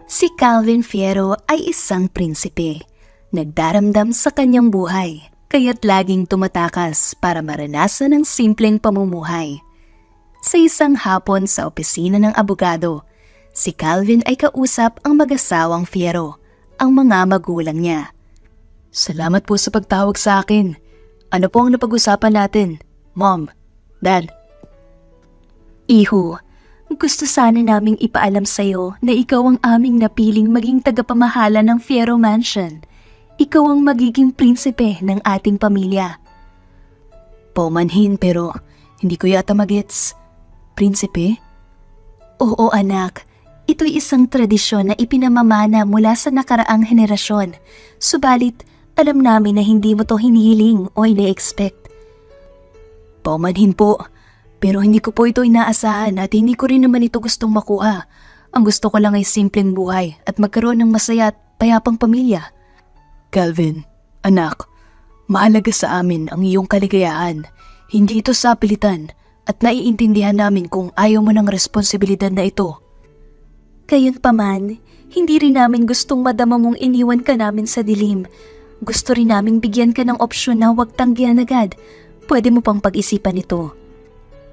Si Calvin Fierro ay isang prinsipe. Nagdaramdam sa kanyang buhay, kaya't laging tumatakas para maranasan ang simpleng pamumuhay. Sa isang hapon sa opisina ng abogado, si Calvin ay kausap ang mag-asawang Fierro, ang mga magulang niya. Salamat po sa pagtawag sa akin. Ano po ang napag-usapan natin, Mom, Dad? Iho, gusto sana naming ipaalam sa'yo na ikaw ang aming napiling maging tagapamahala ng Fierro Mansion. Ikaw ang magiging prinsipe ng ating pamilya. Paumanhin pero hindi ko yata magets. Prinsipe? Oo anak, ito'y isang tradisyon na ipinamamana mula sa nakaraang henerasyon. Subalit, alam namin na hindi mo to hinihiling o ine-expect. Paumanhin po, pero hindi ko po ito inaasahan at hindi ko rin naman ito gustong makuha. Ang gusto ko lang ay simpleng buhay at magkaroon ng masaya at payapang pamilya. Calvin, anak, mahalaga sa amin ang iyong kaligayahan. Hindi ito sapilitan at naiintindihan namin kung ayaw mo ng responsibilidad na ito. Gayunpaman, hindi rin namin gustong madama mong iniwan ka namin sa dilim. Gusto rin naming bigyan ka ng opsyon na huwag tanggihan agad. Pwede mo pang pag-isipan ito.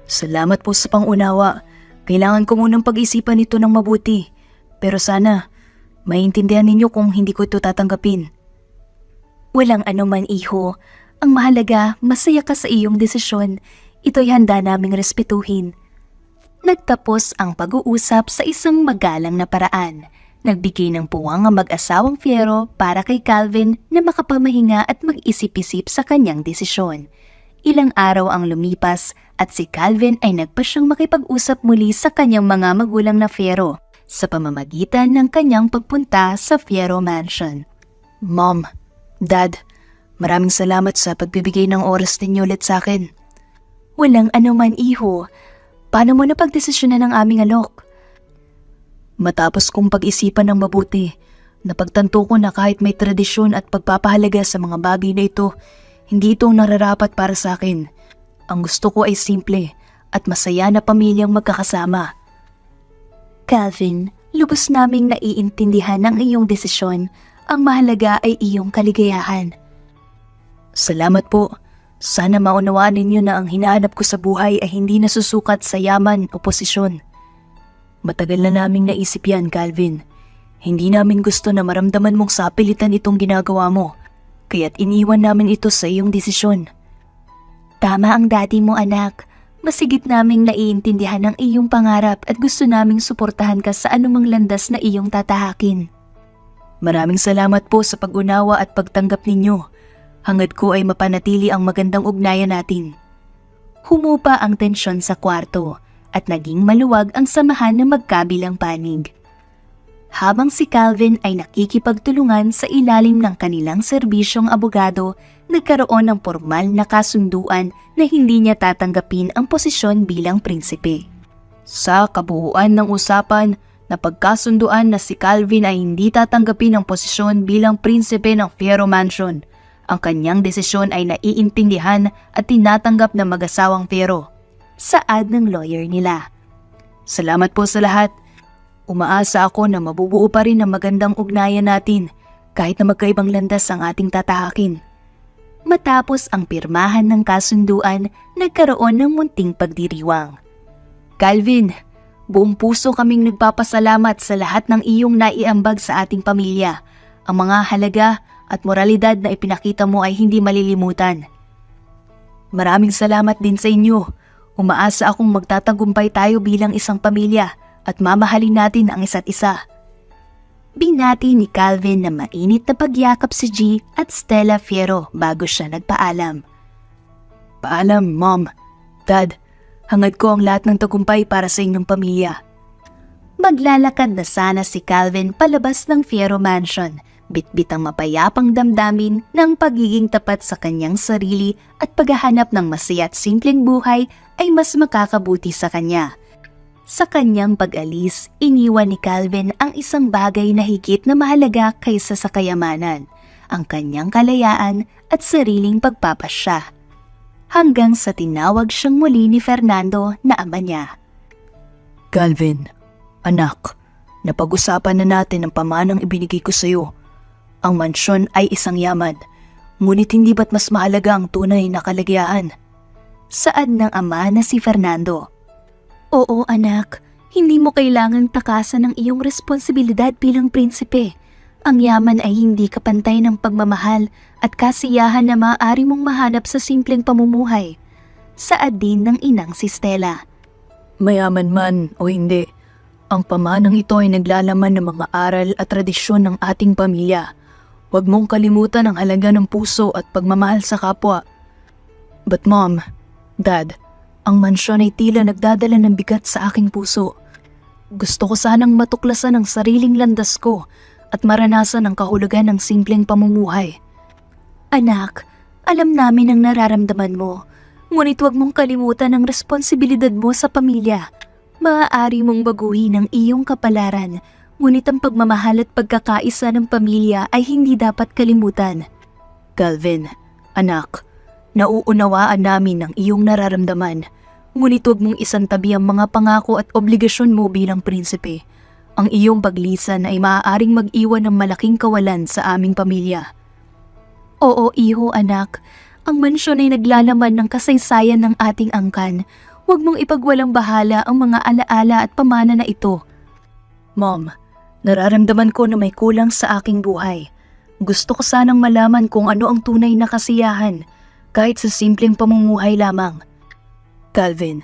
Salamat po sa pangunawa. Kailangan ko munang pag-isipan ito ng mabuti. Pero sana, maintindihan ninyo kung hindi ko ito tatanggapin. Walang anuman iho. Ang mahalaga, masaya ka sa iyong desisyon. Ito'y handa naming respetuhin. Nagtapos ang pag-uusap sa isang magalang na paraan. Nagbigay ng puwang ang mag-asawang Fierro para kay Calvin na makapamahinga at mag-isip-isip sa kanyang desisyon. Ilang araw ang lumipas at si Calvin ay nagpasyang makipag-usap muli sa kanyang mga magulang na Fierro sa pamamagitan ng kanyang pagpunta sa Fierro Mansion. Mom, Dad, maraming salamat sa pagbibigay ng oras ninyo ulit sa akin. Walang anuman iho. Paano mo napagdesisyonan ng aming alok? Matapos kong pag-isipan ng mabuti, napagtanto ko na kahit may tradisyon at pagpapahalaga sa mga bagay na ito, hindi ito nararapat para sa akin. Ang gusto ko ay simple at masaya na pamilyang magkakasama. Calvin, lubos naming naiintindihan ang iyong desisyon. Ang mahalaga ay iyong kaligayahan. Salamat po. Sana maunawaan ninyo na ang hinahanap ko sa buhay ay hindi nasusukat sa yaman o posisyon. Matagal na naming naisip yan, Calvin. Hindi namin gusto na maramdaman mong sapilitan itong ginagawa mo, kaya't iniwan namin ito sa iyong desisyon. Tama ang daddy mo, anak. Masigit naming naiintindihan ang iyong pangarap at gusto naming suportahan ka sa anumang landas na iyong tatahakin. Maraming salamat po sa pag-unawa at pagtanggap ninyo. Hangad ko ay mapanatili ang magandang ugnayan natin. Humupa ang tensyon sa kwarto at naging maluwag ang samahan ng magkabilang panig. Habang si Calvin ay nakikipagtulungan sa ilalim ng kanilang serbisyong abogado, nagkaroon ng formal na kasunduan na hindi niya tatanggapin ang posisyon bilang prinsipe. Sa kabuuan ng usapan, napagkasunduan na si Calvin ay hindi tatanggapin ang posisyon bilang prinsipe ng Fierro Mansion. Ang kanyang desisyon ay naiintindihan at tinatanggap ng mag-asawang Fierro. Saad ng lawyer nila. Salamat po sa lahat. Umaasa ako na mabubuo pa rin ang magandang ugnayan natin kahit na magkaibang landas ang ating tatahakin. Matapos ang pirmahan ng kasunduan, nagkaroon ng munting pagdiriwang. Calvin, buong puso kaming nagpapasalamat sa lahat ng iyong naiambag sa ating pamilya. Ang mga halaga at moralidad na ipinakita mo ay hindi malilimutan. Maraming salamat din sa inyo. Umaasa akong magtatagumpay tayo bilang isang pamilya at mamahalin natin ang isa't isa. Binati ni Calvin na mainit na pagyakap si G at Stella Fierro bago siya nagpaalam. Paalam, Mom, Dad. Hangad ko ang lahat ng tagumpay para sa inyong pamilya. Maglalakad na sana si Calvin palabas ng Fierro Mansion, bitbit ang mapayapang damdamin ng pagiging tapat sa kanyang sarili at paghahanap ng masaya at simpleng buhay ay mas makakabuti sa kanya. Sa kanyang pag-alis, iniwan ni Calvin ang isang bagay na higit na mahalaga kaysa sa kayamanan, ang kanyang kalayaan at sariling pagpapasya. Hanggang sa tinawag siyang muli ni Fernando na ama niya. Calvin, anak, Napag-usapan na natin ang pamanang ibinigay ko sa iyo. Ang mansyon ay isang yaman, ngunit hindi ba't mas mahalaga ang tunay na kalagayahan? Saad ng ama na si Fernando. Oo anak, hindi mo kailangang takasan ang iyong responsibilidad bilang prinsipe. Ang yaman ay hindi kapantay ng pagmamahal at kasiyahan na maaari mong mahanap sa simpleng pamumuhay. Saad din ng inang si Stella. Mayaman man o hindi, ang pamanang ito ay naglalaman ng mga aral at tradisyon ng ating pamilya. Huwag mong kalimutan ang halaga ng puso at pagmamahal sa kapwa. But Mom, Dad, ang mansyon ay tila nagdadala ng bigat sa aking puso. Gusto ko sanang matuklasan ang sariling landas ko at maranasan ang kahulugan ng simpleng pamumuhay. Anak, alam namin ang nararamdaman mo. Ngunit huwag mong kalimutan ang responsibilidad mo sa pamilya. Maaari mong baguhin ang iyong kapalaran, ngunit ang pagmamahal at pagkakaisa ng pamilya ay hindi dapat kalimutan. Calvin, anak, nauunawaan namin ang iyong nararamdaman, ngunit huwag mong isantabi ang mga pangako at obligasyon mo bilang prinsipe. Ang iyong paglisan ay maaaring mag-iwan ng malaking kawalan sa aming pamilya. Oo, iho anak. Ang mansyon ay naglalaman ng kasaysayan ng ating angkan. Huwag mong ipagwalang bahala ang mga alaala at pamana na ito. Mom, nararamdaman ko na may kulang sa aking buhay. Gusto ko sanang malaman kung ano ang tunay na kasiyahan, kahit sa simpleng pamumuhay lamang. Calvin,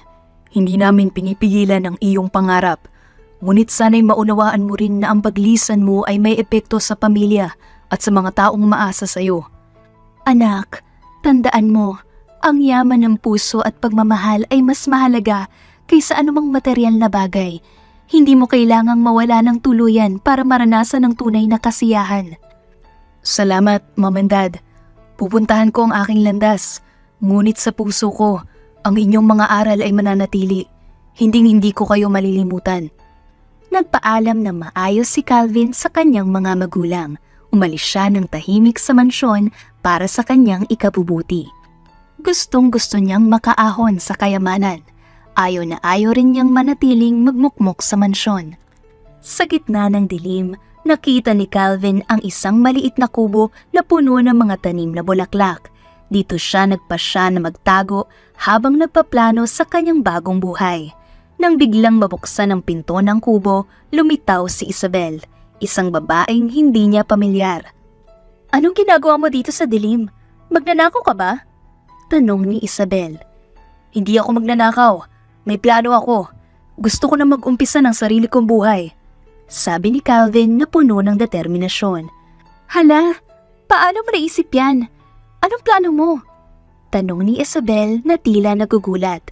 hindi namin pinipigilan ang iyong pangarap, ngunit sana'y maunawaan mo rin na ang paglisan mo ay may epekto sa pamilya at sa mga taong maasa sa iyo. Anak, tandaan mo, ang yaman ng puso at pagmamahal ay mas mahalaga kaysa anumang material na bagay. Hindi mo kailangang mawala ng tuluyan para maranasan ang tunay na kasiyahan. Salamat, Mom and Dad. Pupuntahan ko ang aking landas, ngunit sa puso ko, ang inyong mga aral ay mananatili. Hindi ko kayo malilimutan. Nagpaalam na maayos si Calvin sa kanyang mga magulang. Umalis siya ng tahimik sa mansyon para sa kanyang ikabubuti. Gustong-gusto niyang makaahon sa kayamanan. Ayaw na ayaw rin niyang manatiling magmukmok sa mansyon. Sa gitna ng dilim, nakita ni Calvin ang isang maliit na kubo na puno ng mga tanim na bulaklak. Dito siya nagpasya na magtago habang nagpaplano sa kanyang bagong buhay. Nang biglang mabuksan ang pinto ng kubo, lumitaw si Isabel, isang babaeng hindi niya pamilyar. Anong ginagawa mo dito sa dilim? Magnanakaw ka ba? Tanong ni Isabel. Hindi ako magnanakaw. May plano ako. Gusto ko na mag-umpisa ng sarili kong buhay. Sabi ni Calvin na puno ng determinasyon. Hala, paano mo naisip yan? Anong plano mo? Tanong ni Isabel na tila nagugulat.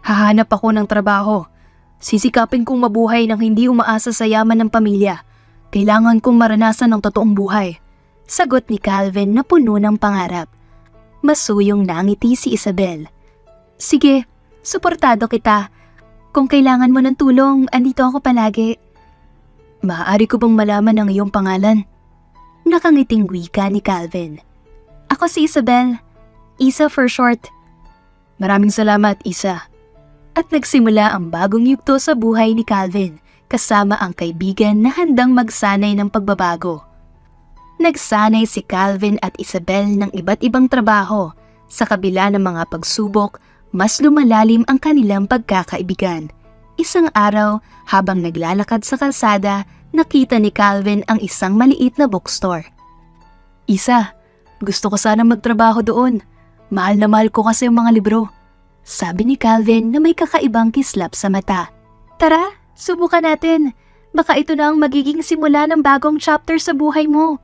Hahanap ako ng trabaho. Sisikapin kong mabuhay nang hindi umaasa sa yaman ng pamilya. Kailangan kong maranasan ang totoong buhay. Sagot ni Calvin na puno ng pangarap. Masuyong nangiti si Isabel. Sige, suportado kita. Kung kailangan mo ng tulong, andito ako palagi. Maaari ko bang malaman ang iyong pangalan? Nakangiting wika ni Calvin. Ako si Isabel. Isa for short. Maraming salamat, Isa. At nagsimula ang bagong yugto sa buhay ni Calvin, kasama ang kaibigan na handang magsanay ng pagbabago. Nagsanay si Calvin at Isabel ng iba't ibang trabaho. Sa kabila ng mga pagsubok, mas lumalalim ang kanilang pagkakaibigan. Isang araw, habang naglalakad sa kalsada, nakita ni Calvin ang isang maliit na bookstore. Isa, gusto ko sana magtrabaho doon. Mahal na mahal ko kasi ang mga libro. Sabi ni Calvin na may kakaibang kislap sa mata. Tara, subukan natin. Baka ito na ang magiging simula ng bagong chapter sa buhay mo.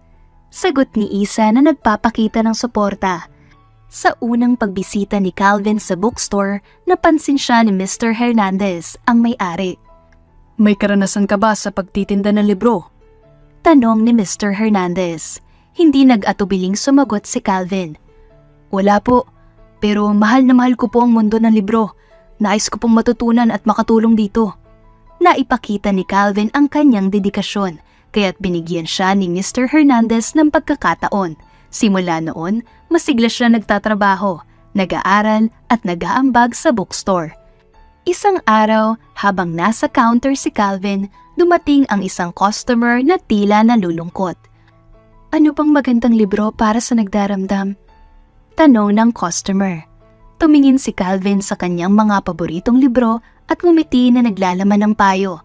Sagot ni Isa na nagpapakita ng suporta. Sa unang pagbisita ni Calvin sa bookstore, napansin siya ni Mr. Hernandez, ang may-ari. May karanasan ka ba sa pagtitinda ng libro? Tanong ni Mr. Hernandez. Hindi nag-atubiling sumagot si Calvin. Wala po, pero mahal na mahal ko po ang mundo ng libro. Nais ko pong matutunan at makatulong dito. Naipakita ni Calvin ang kanyang dedikasyon, kaya't binigyan siya ni Mr. Hernandez ng pagkakataon. Simula noon, masigla siya nagtatrabaho, nag-aaral at nag-aambag sa bookstore. Isang araw, habang nasa counter si Calvin, dumating ang isang customer na tila nalulungkot. "Ano bang magandang libro para sa nagdaramdam?" tanong ng customer. Tumingin si Calvin sa kanyang mga paboritong libro at ngumiti na naglalaman ng payo.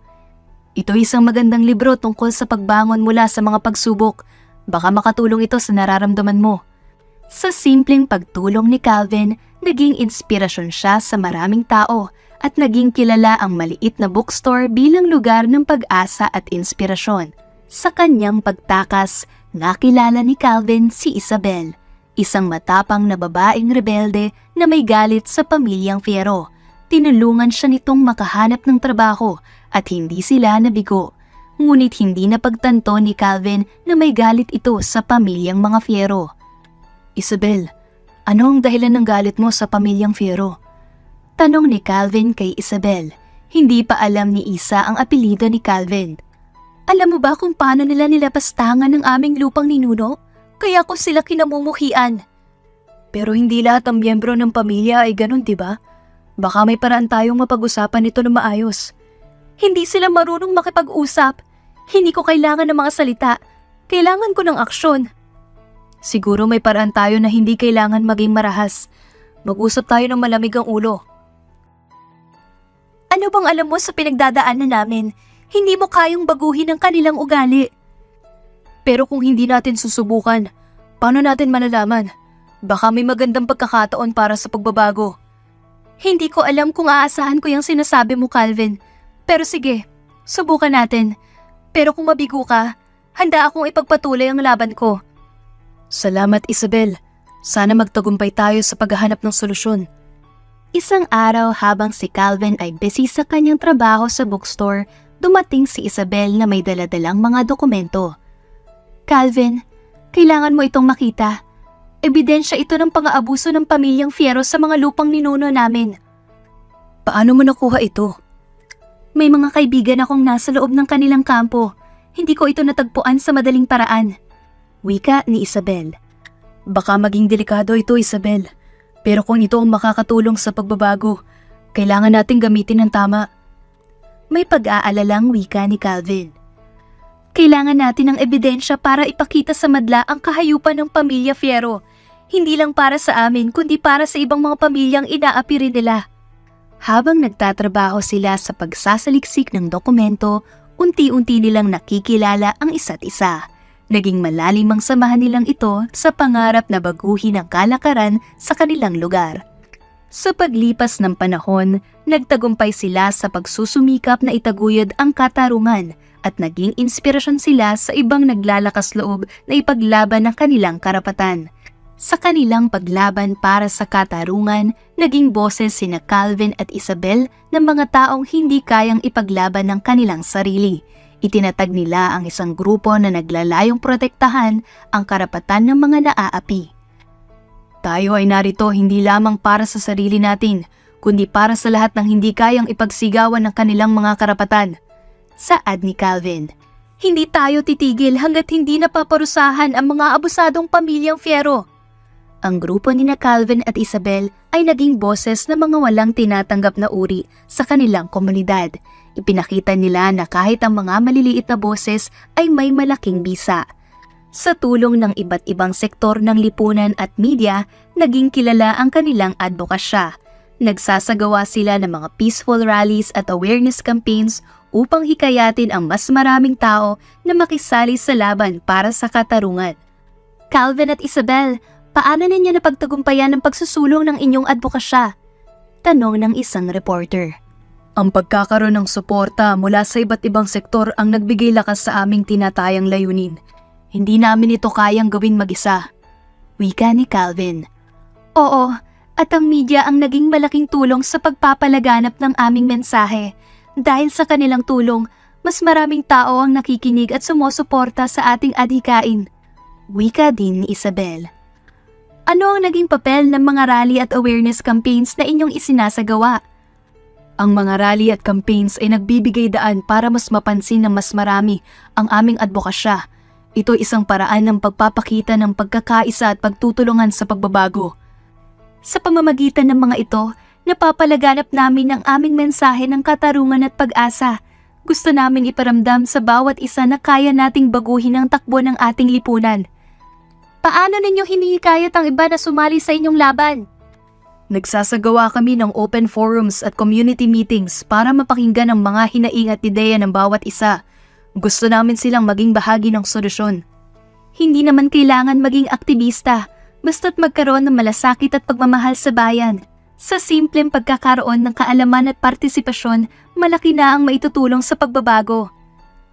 "Ito isang magandang libro tungkol sa pagbangon mula sa mga pagsubok. Baka makatulong ito sa nararamdaman mo." Sa simpleng pagtulong ni Calvin, naging inspirasyon siya sa maraming tao at naging kilala ang maliit na bookstore bilang lugar ng pag-asa at inspirasyon. Sa kanyang pagtakas, nakilala ni Calvin si Isabel, isang matapang na babaeng rebelde na may galit sa pamilyang Fierro. Tinulungan siya nitong makahanap ng trabaho at hindi sila nabigo. Ngunit hindi napagtanto ni Calvin na may galit ito sa pamilyang mga Fierro. "Isabel, ano ang dahilan ng galit mo sa pamilyang Fierro?" tanong ni Calvin kay Isabel. Hindi pa alam ni Isa ang apelyido ni Calvin. "Alam mo ba kung paano nila nilapastangan ng aming lupang ninuno? Kaya ko sila kinamumuhian." "Pero hindi lahat ng miyembro ng pamilya ay ganun, di ba? Baka may paraan tayong mapag-usapan ito na maayos." "Hindi sila marunong makipag-usap. Hindi ko kailangan ng mga salita. Kailangan ko ng aksyon." "Siguro may paraan tayo na hindi kailangan maging marahas. Mag-usap tayo ng malamig ang ulo." "Ano bang alam mo sa pinagdadaanan namin? Hindi mo kayang baguhin ang kanilang ugali." "Pero kung hindi natin susubukan, paano natin malalaman? Baka may magandang pagkakataon para sa pagbabago." "Hindi ko alam kung aasahan ko yung sinasabi mo, Calvin. Pero sige, subukan natin. Pero kung mabigo ka, handa akong ipagpatuloy ang laban ko." "Salamat, Isabel. Sana magtagumpay tayo sa paghahanap ng solusyon." Isang araw habang si Calvin ay busy sa kanyang trabaho sa bookstore, dumating si Isabel na may daladalang mga dokumento. "Calvin, kailangan mo itong makita. Ebidensya ito ng pang-aabuso ng pamilyang Fierro sa mga lupang ninuno namin." "Paano mo nakuha ito?" "May mga kaibigan akong nasa loob ng kanilang kampo. Hindi ko ito natagpuan sa madaling paraan." Wika ni Isabel. "Baka maging delikado ito, Isabel. Pero kung ito ang makakatulong sa pagbabago, kailangan nating gamitin ng tama." May pag-aalalang wika ni Calvin. "Kailangan natin ng ebidensya para ipakita sa madla ang kahayupan ng pamilya Fierro. Hindi lang para sa amin kundi para sa ibang mga pamilyang inaapi rin nila." Habang nagtatrabaho sila sa pagsasaliksik ng dokumento, unti-unti nilang nakikilala ang isa't isa. Naging malalim ang samahan nilang ito sa pangarap na baguhin ang kalakaran sa kanilang lugar. Sa paglipas ng panahon, nagtagumpay sila sa pagsusumikap na itaguyod ang katarungan at naging inspirasyon sila sa ibang naglalakas loob na ipaglaban ang kanilang karapatan. Sa kanilang paglaban para sa katarungan, naging boses sina Calvin at Isabel ng mga taong hindi kayang ipaglaban ng kanilang sarili. Itinatag nila ang isang grupo na naglalayong protektahan ang karapatan ng mga naaapi. "Tayo ay narito hindi lamang para sa sarili natin, kundi para sa lahat ng hindi kayang ipagsigawan ng kanilang mga karapatan." Saad ni Calvin. "Hindi tayo titigil hanggat hindi napaparusahan ang mga abusadong pamilyang Fierro." Ang grupo ni Calvin at Isabel ay naging boses ng mga walang tinatanggap na uri sa kanilang komunidad. Ipinakita nila na kahit ang mga maliliit na boses ay may malaking bisa. Sa tulong ng iba't ibang sektor ng lipunan at media, naging kilala ang kanilang advokasya. Nagsasagawa sila ng mga peaceful rallies at awareness campaigns upang hikayatin ang mas maraming tao na makisali sa laban para sa katarungan. "Calvin at Isabel, paano ninyo napagtagumpayan ang pagsusulong ng inyong advokasya?" tanong ng isang reporter. "Ang pagkakaroon ng suporta mula sa iba't ibang sektor ang nagbigay lakas sa aming tinatayang layunin. Hindi namin ito kayang gawin mag-isa." Wika ni Calvin. "Oo, at ang media ang naging malaking tulong sa pagpapalaganap ng aming mensahe. Dahil sa kanilang tulong, mas maraming tao ang nakikinig at sumusuporta sa ating adhikain." Wika din ni Isabel. "Ano ang naging papel ng mga rally at awareness campaigns na inyong isinasagawa?" "Ang mga rally at campaigns ay nagbibigay daan para mas mapansin ng mas marami ang aming advokasya. Ito isang paraan ng pagpapakita ng pagkakaisa at pagtutulungan sa pagbabago." Sa pamamagitan ng mga ito, Napapalaganap namin ang aming mensahe ng katarungan at pag-asa. Gusto naming iparamdam sa bawat isa na kaya nating baguhin ang takbo ng ating lipunan. Paano ninyo hinihikayat ang iba na sumali sa inyong laban? Nagsasagawa kami ng open forums at community meetings para mapakinggan ang mga hinaing at ideya ng bawat isa. Gusto namin silang maging bahagi ng solusyon. Hindi naman kailangan maging aktivista, basta't magkaroon ng malasakit at pagmamahal sa bayan. Sa simpleng pagkakaroon ng kaalaman at partisipasyon, malaki na ang maitutulong sa pagbabago.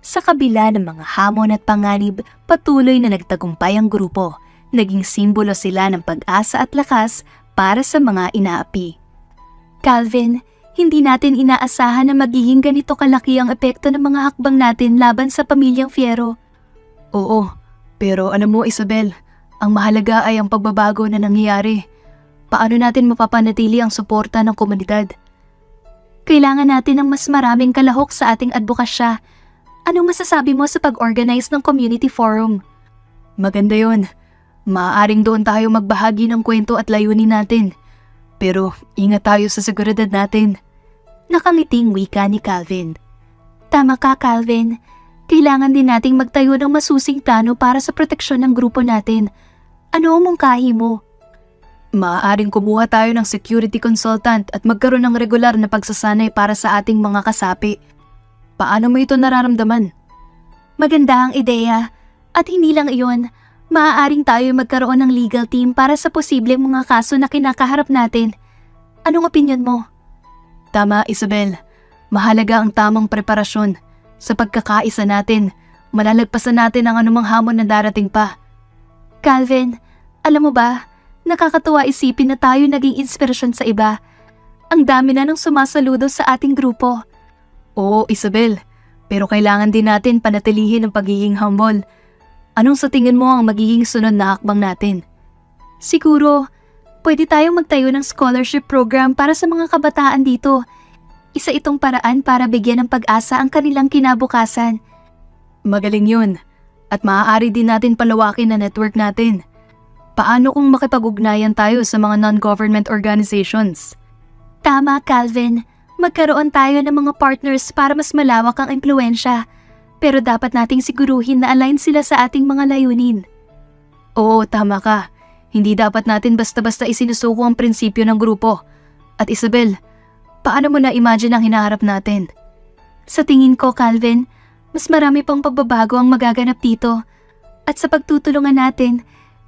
Sa kabila ng mga hamon at panganib, patuloy na nagtagumpay ang grupo. Naging simbolo sila ng pag-asa at lakas para sa mga inaapi. Calvin, hindi natin inaasahan na magiging ganito kalaki ang epekto ng mga hakbang natin laban sa pamilyang Fierro. Oo, pero alam mo Isabel, ang mahalaga ay ang pagbabago na nangyayari. Paano natin mapapanatili ang suporta ng komunidad? Kailangan natin ng mas maraming kalahok sa ating advokasya. Anong masasabi mo sa pag-organize ng community forum? Maganda yon. Maaaring doon tayo magbahagi ng kwento at layunin natin. Pero ingat tayo sa seguridad natin. Nakangiting wika ni Calvin. Tama ka, Calvin. Kailangan din nating magtayo ng masusing plano para sa proteksyon ng grupo natin. Ano ang mungkahi mo? Maaaring kumuha tayo ng security consultant at magkaroon ng regular na pagsasanay para sa ating mga kasapi. Paano mo ito nararamdaman? Maganda ang ideya. At hindi lang iyon, maaaring tayo magkaroon ng legal team para sa posibleng mga kaso na kinakaharap natin. Anong opinyon mo? Tama, Isabel. Mahalaga ang tamang preparasyon. Sa pagkakaisa natin, malalagpasan natin ang anumang hamon na darating pa. Calvin, alam mo ba, nakakatuwa isipin na tayo naging inspirasyon sa iba. Ang dami na nang sumasaludo sa ating grupo. Oo, Isabel. Pero kailangan din natin panatilihin ang pagiging humble. Anong sa tingin mo ang magiging sunod na hakbang natin? Siguro, pwede tayong magtayo ng scholarship program para sa mga kabataan dito. Isa itong paraan para bigyan ng pag-asa ang kanilang kinabukasan. Magaling yun. At maaari din natin palawakin na network natin. Paano kung makipag-ugnayan tayo sa mga non-government organizations? Tama, Calvin. Magkaroon tayo ng mga partners para mas malawak ang impluensya. Pero dapat nating siguruhin na align sila sa ating mga layunin. Oo, tama ka. Hindi dapat natin basta-basta isinusuko ang prinsipyo ng grupo. At Isabel, paano mo na-imagine ang hinaharap natin? Sa tingin ko, Calvin, mas marami pang pagbabago ang magaganap dito. At sa pagtutulungan natin,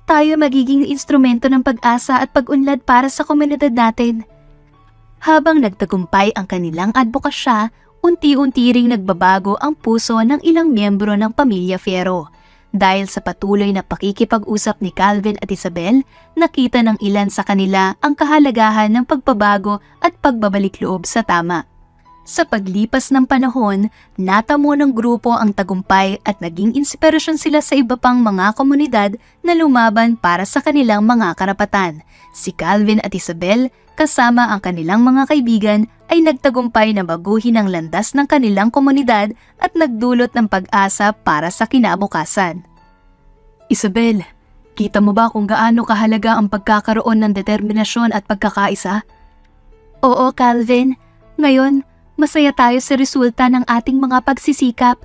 tayo magiging instrumento ng pag-asa at pag-unlad para sa komunidad natin. Habang nagtagumpay ang kanilang advokasya, unti-unti ring nagbabago ang puso ng ilang miyembro ng pamilya Fierro. Dahil sa patuloy na pakikipag-usap ni Calvin at Isabel, nakita ng ilan sa kanila ang kahalagahan ng pagbabago at pagbabalik loob sa tama. Sa paglipas ng panahon, natamo ng grupo ang tagumpay at naging inspirasyon sila sa iba pang mga komunidad na lumaban para sa kanilang mga karapatan. Si Calvin at Isabel, kasama ang kanilang mga kaibigan, ay nagtagumpay na baguhin ang landas ng kanilang komunidad at nagdulot ng pag-asa para sa kinabukasan. Isabel, kita mo ba kung gaano kahalaga ang pagkakaroon ng determinasyon at pagkakaisa? Oo, Calvin. Ngayon, masaya tayo sa resulta ng ating mga pagsisikap,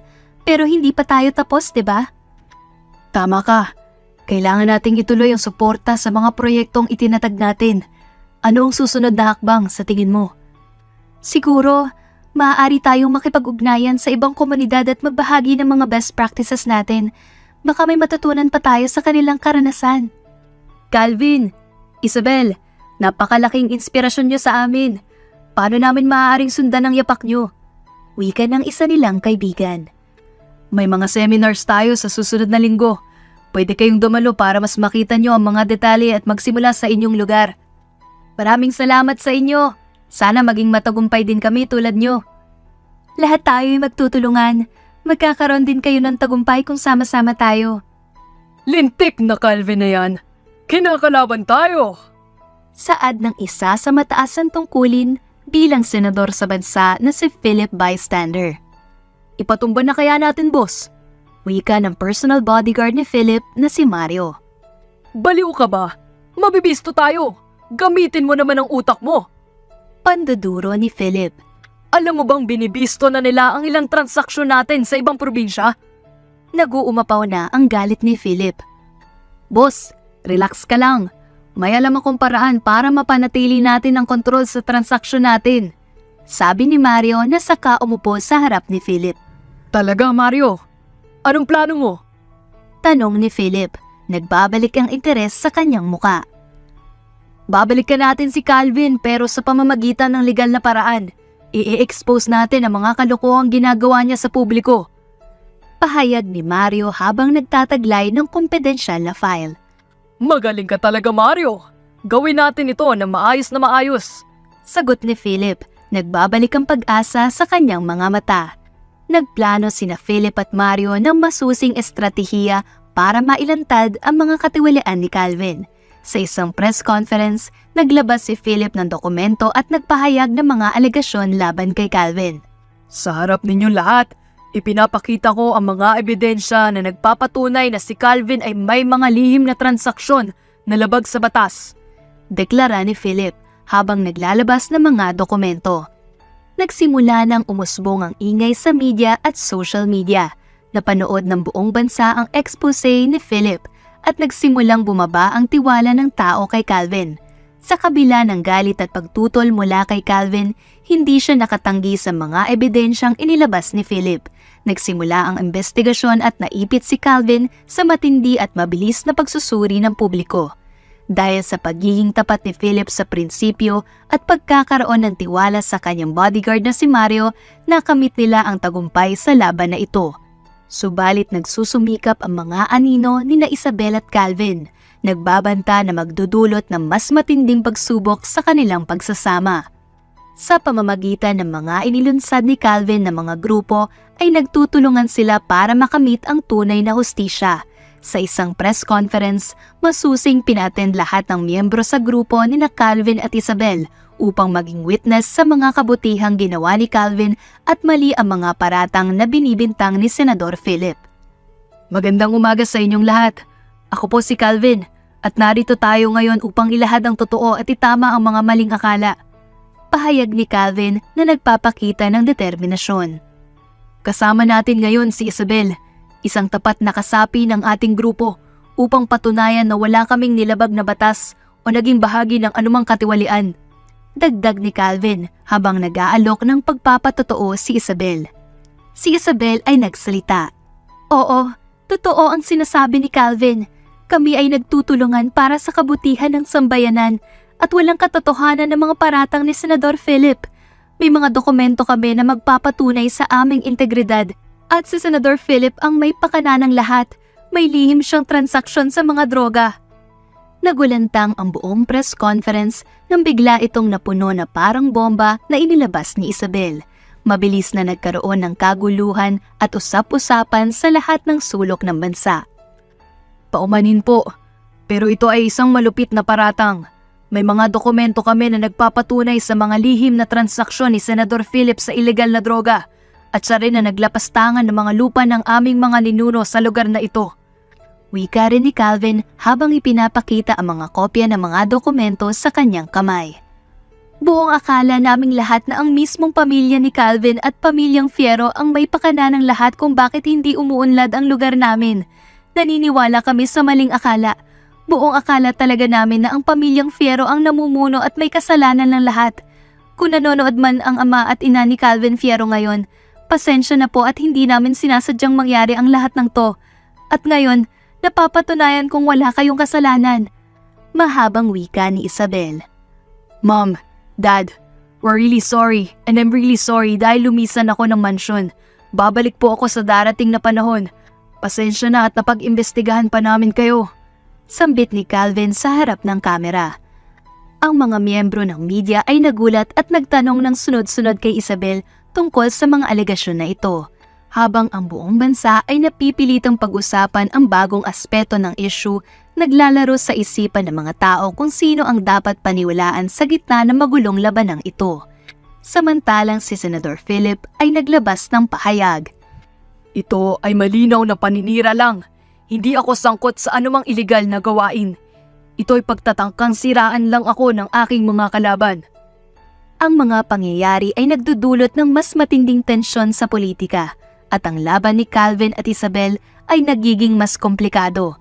pero hindi pa tayo tapos, 'di ba? Tama ka. Kailangan nating ituloy ang suporta sa mga proyektong itinatag natin. Ano ang susunod na hakbang sa tingin mo? Siguro, maaari tayong makipag-ugnayan sa ibang komunidad at magbahagi ng mga best practices natin. Baka may matutunan pa tayo sa kanilang karanasan. Calvin, Isabel, napakalaking inspirasyon niyo sa amin. Paano namin maaaring sundan ang yapak niyo? Wika ng isa nilang kaibigan. May mga seminars tayo sa susunod na linggo. Pwede kayong dumalo para mas makita niyo ang mga detalye at magsimula sa inyong lugar. Maraming salamat sa inyo. Sana maging matagumpay din kami tulad niyo. Lahat tayo ay magtutulungan. Magkakaroon din kayo ng tagumpay kung sama-sama tayo. Lintik na Calvin na yan. Kinakalaban tayo! Saad ng isa sa mataas na tungkulin bilang senador sa bansa na si Philip Bystander. Ipatumba na kaya natin, boss? Wika ng personal bodyguard ni Philip na si Mario. Baliw ka ba? Mabibisto tayo. Gamitin mo naman ang utak mo. Panduduro ni Philip. Alam mo bang binibisto na nila ang ilang transaksyon natin sa ibang probinsya? Nag-uumapaw na ang galit ni Philip. Boss, relax ka lang. May alam akong paraan para mapanatili natin ang kontrol sa transaksyon natin. Sabi ni Mario na saka umupo sa harap ni Philip. Talaga, Mario? Anong plano mo? Tanong ni Philip. Nagbabalik ang interes sa kanyang muka. Babalikan natin si Calvin pero sa pamamagitan ng legal na paraan. I-expose natin ang mga kalokohang ginagawa niya sa publiko. Pahayag ni Mario habang nagtataglay ng kumpidensyal na file. Magaling ka talaga, Mario. Gawin natin ito na maayos na maayos. Sagot ni Philip. Nagbabalik ang pag-asa sa kanyang mga mata. Nagplano sina Philip at Mario ng masusing estratehiya para mailantad ang mga katiwalian ni Calvin. Sa isang press conference, naglabas si Philip ng dokumento at nagpahayag ng mga alegasyon laban kay Calvin. Sa harap ninyong lahat, ipinapakita ko ang mga ebidensya na nagpapatunay na si Calvin ay may mga lihim na transaksyon na labag sa batas. Deklara ni Philip habang naglalabas ng mga dokumento. Nagsimula ng umusbong ang ingay sa media at social media. Napanood ng buong bansa ang expose ni Philip at nagsimulang bumaba ang tiwala ng tao kay Calvin. Sa kabila ng galit at pagtutol mula kay Calvin, hindi siya nakatanggi sa mga ebidensyang inilabas ni Philip. Nagsimula ang investigasyon at naipit si Calvin sa matindi at mabilis na pagsusuri ng publiko. Dahil sa pagiging tapat ni Philip sa prinsipyo at pagkakaroon ng tiwala sa kanyang bodyguard na si Mario, nakamit nila ang tagumpay sa laban na ito. Subalit nagsusumikap ang mga anino ni na Isabel at Calvin, nagbabanta na magdudulot ng mas matinding pagsubok sa kanilang pagsasama. Sa pamamagitan ng mga inilunsad ni Calvin na mga grupo ay nagtutulungan sila para makamit ang tunay na hustisya. Sa isang press conference, masusing pinattend lahat ng miyembro sa grupo ni na Calvin at Isabel upang maging witness sa mga kabutihang ginawa ni Calvin at mali ang mga paratang na binibintang ni Senador Philip. Magandang umaga sa inyong lahat. Ako po si Calvin at narito tayo ngayon upang ilahad ang totoo at itama ang mga maling akala. Pahayag ni Calvin na nagpapakita ng determinasyon. Kasama natin ngayon si Isabel, isang tapat na kasapi ng ating grupo upang patunayan na wala kaming nilabag na batas o naging bahagi ng anumang katiwalian. Dagdag ni Calvin habang nag-aalok ng pagpapatotoo si Isabel. Si Isabel ay nagsalita. Oo, totoo ang sinasabi ni Calvin. Kami ay nagtutulungan para sa kabutihan ng sambayanan at walang katotohanan ng mga paratang ni Senador Philip. May mga dokumento kami na magpapatunay sa aming integridad at si Senador Philip ang may pakana ng lahat. May lihim siyang transaksyon sa mga droga. Nagulantang ang buong press conference nang bigla itong napuno na parang bomba na inilabas ni Isabel. Mabilis na nagkaroon ng kaguluhan at usap-usapan sa lahat ng sulok ng bansa. Paumanin po, pero ito ay isang malupit na paratang. May mga dokumento kami na nagpapatunay sa mga lihim na transaksyon ni Senador Philip sa ilegal na droga at siya rin na naglapastangan ng mga lupa ng aming mga ninuno sa lugar na ito. Wika rin ni Calvin habang ipinapakita ang mga kopya ng mga dokumento sa kanyang kamay. Buong akala naming lahat na ang mismong pamilya ni Calvin at pamilyang Fierro ang may pakana ng lahat kung bakit hindi umuunlad ang lugar namin. Naniniwala kami sa maling akala. Buong akala talaga namin na ang pamilyang Fierro ang namumuno at may kasalanan ng lahat. Kung nanonood man ang ama at ina ni Calvin Fierro ngayon, pasensya na po at hindi namin sinasadyang mangyari ang lahat ng to. At ngayon, napapatunayan kong wala kayong kasalanan. Mahabang wika ni Isabel. Mom, Dad, we're really sorry and I'm really sorry dahil lumisan ako ng mansyon. Babalik po ako sa darating na panahon. Pasensya na at napag-imbestigahan pa namin kayo. Sambit ni Calvin sa harap ng kamera. Ang mga miyembro ng media ay nagulat at nagtanong ng sunod-sunod kay Isabel tungkol sa mga alegasyon na ito. Habang ang buong bansa ay napipilitang pag-usapan ang bagong aspeto ng issue, naglalaro sa isipan ng mga tao kung sino ang dapat paniwalaan sa gitna ng magulong labanang ito. Samantalang si Senador Philip ay naglabas ng pahayag. Ito ay malinaw na paninira lang. Hindi ako sangkot sa anumang iligal na gawain. Ito'y pagtatangkang siraan lang ako ng aking mga kalaban. Ang mga pangyayari ay nagdudulot ng mas matinding tensyon sa politika at ang laban ni Calvin at Isabel ay nagiging mas komplikado.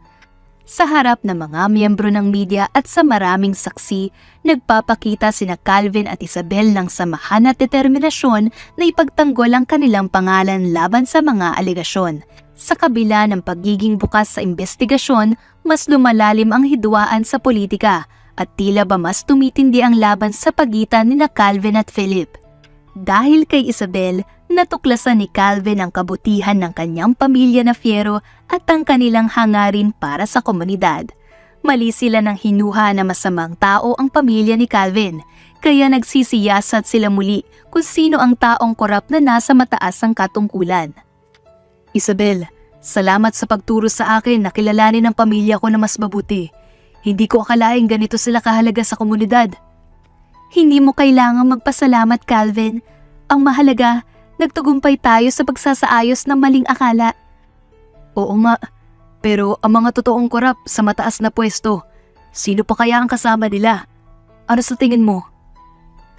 Sa harap ng mga miyembro ng media at sa maraming saksi, nagpapakita sina Calvin at Isabel ng samahan at determinasyon na ipagtanggol ang kanilang pangalan laban sa mga alegasyon. Sa kabila ng pagiging bukas sa investigasyon, mas lumalalim ang hidwaan sa politika at tila ba mas tumitindi ang laban sa pagitan nina Calvin at Philip. Dahil kay Isabel, natuklasan ni Calvin ang kabutihan ng kanyang pamilya na Fiero at ang kanilang hangarin para sa komunidad. Mali sila ng hinuha na masamang tao ang pamilya ni Calvin, kaya nagsisiyasat sila muli kung sino ang taong korap na nasa mataas ang katungkulan. Isabel, salamat sa pagturo sa akin na kilalanin ang pamilya ko na mas mabuti. Hindi ko akalaing ganito sila kahalaga sa komunidad. Hindi mo kailangang magpasalamat, Calvin. Ang mahalaga, nagtagumpay tayo sa pagsasaayos ng maling akala. Oo nga, pero ang mga totoong korap sa mataas na pwesto, sino pa kaya ang kasama nila? Ano sa tingin mo?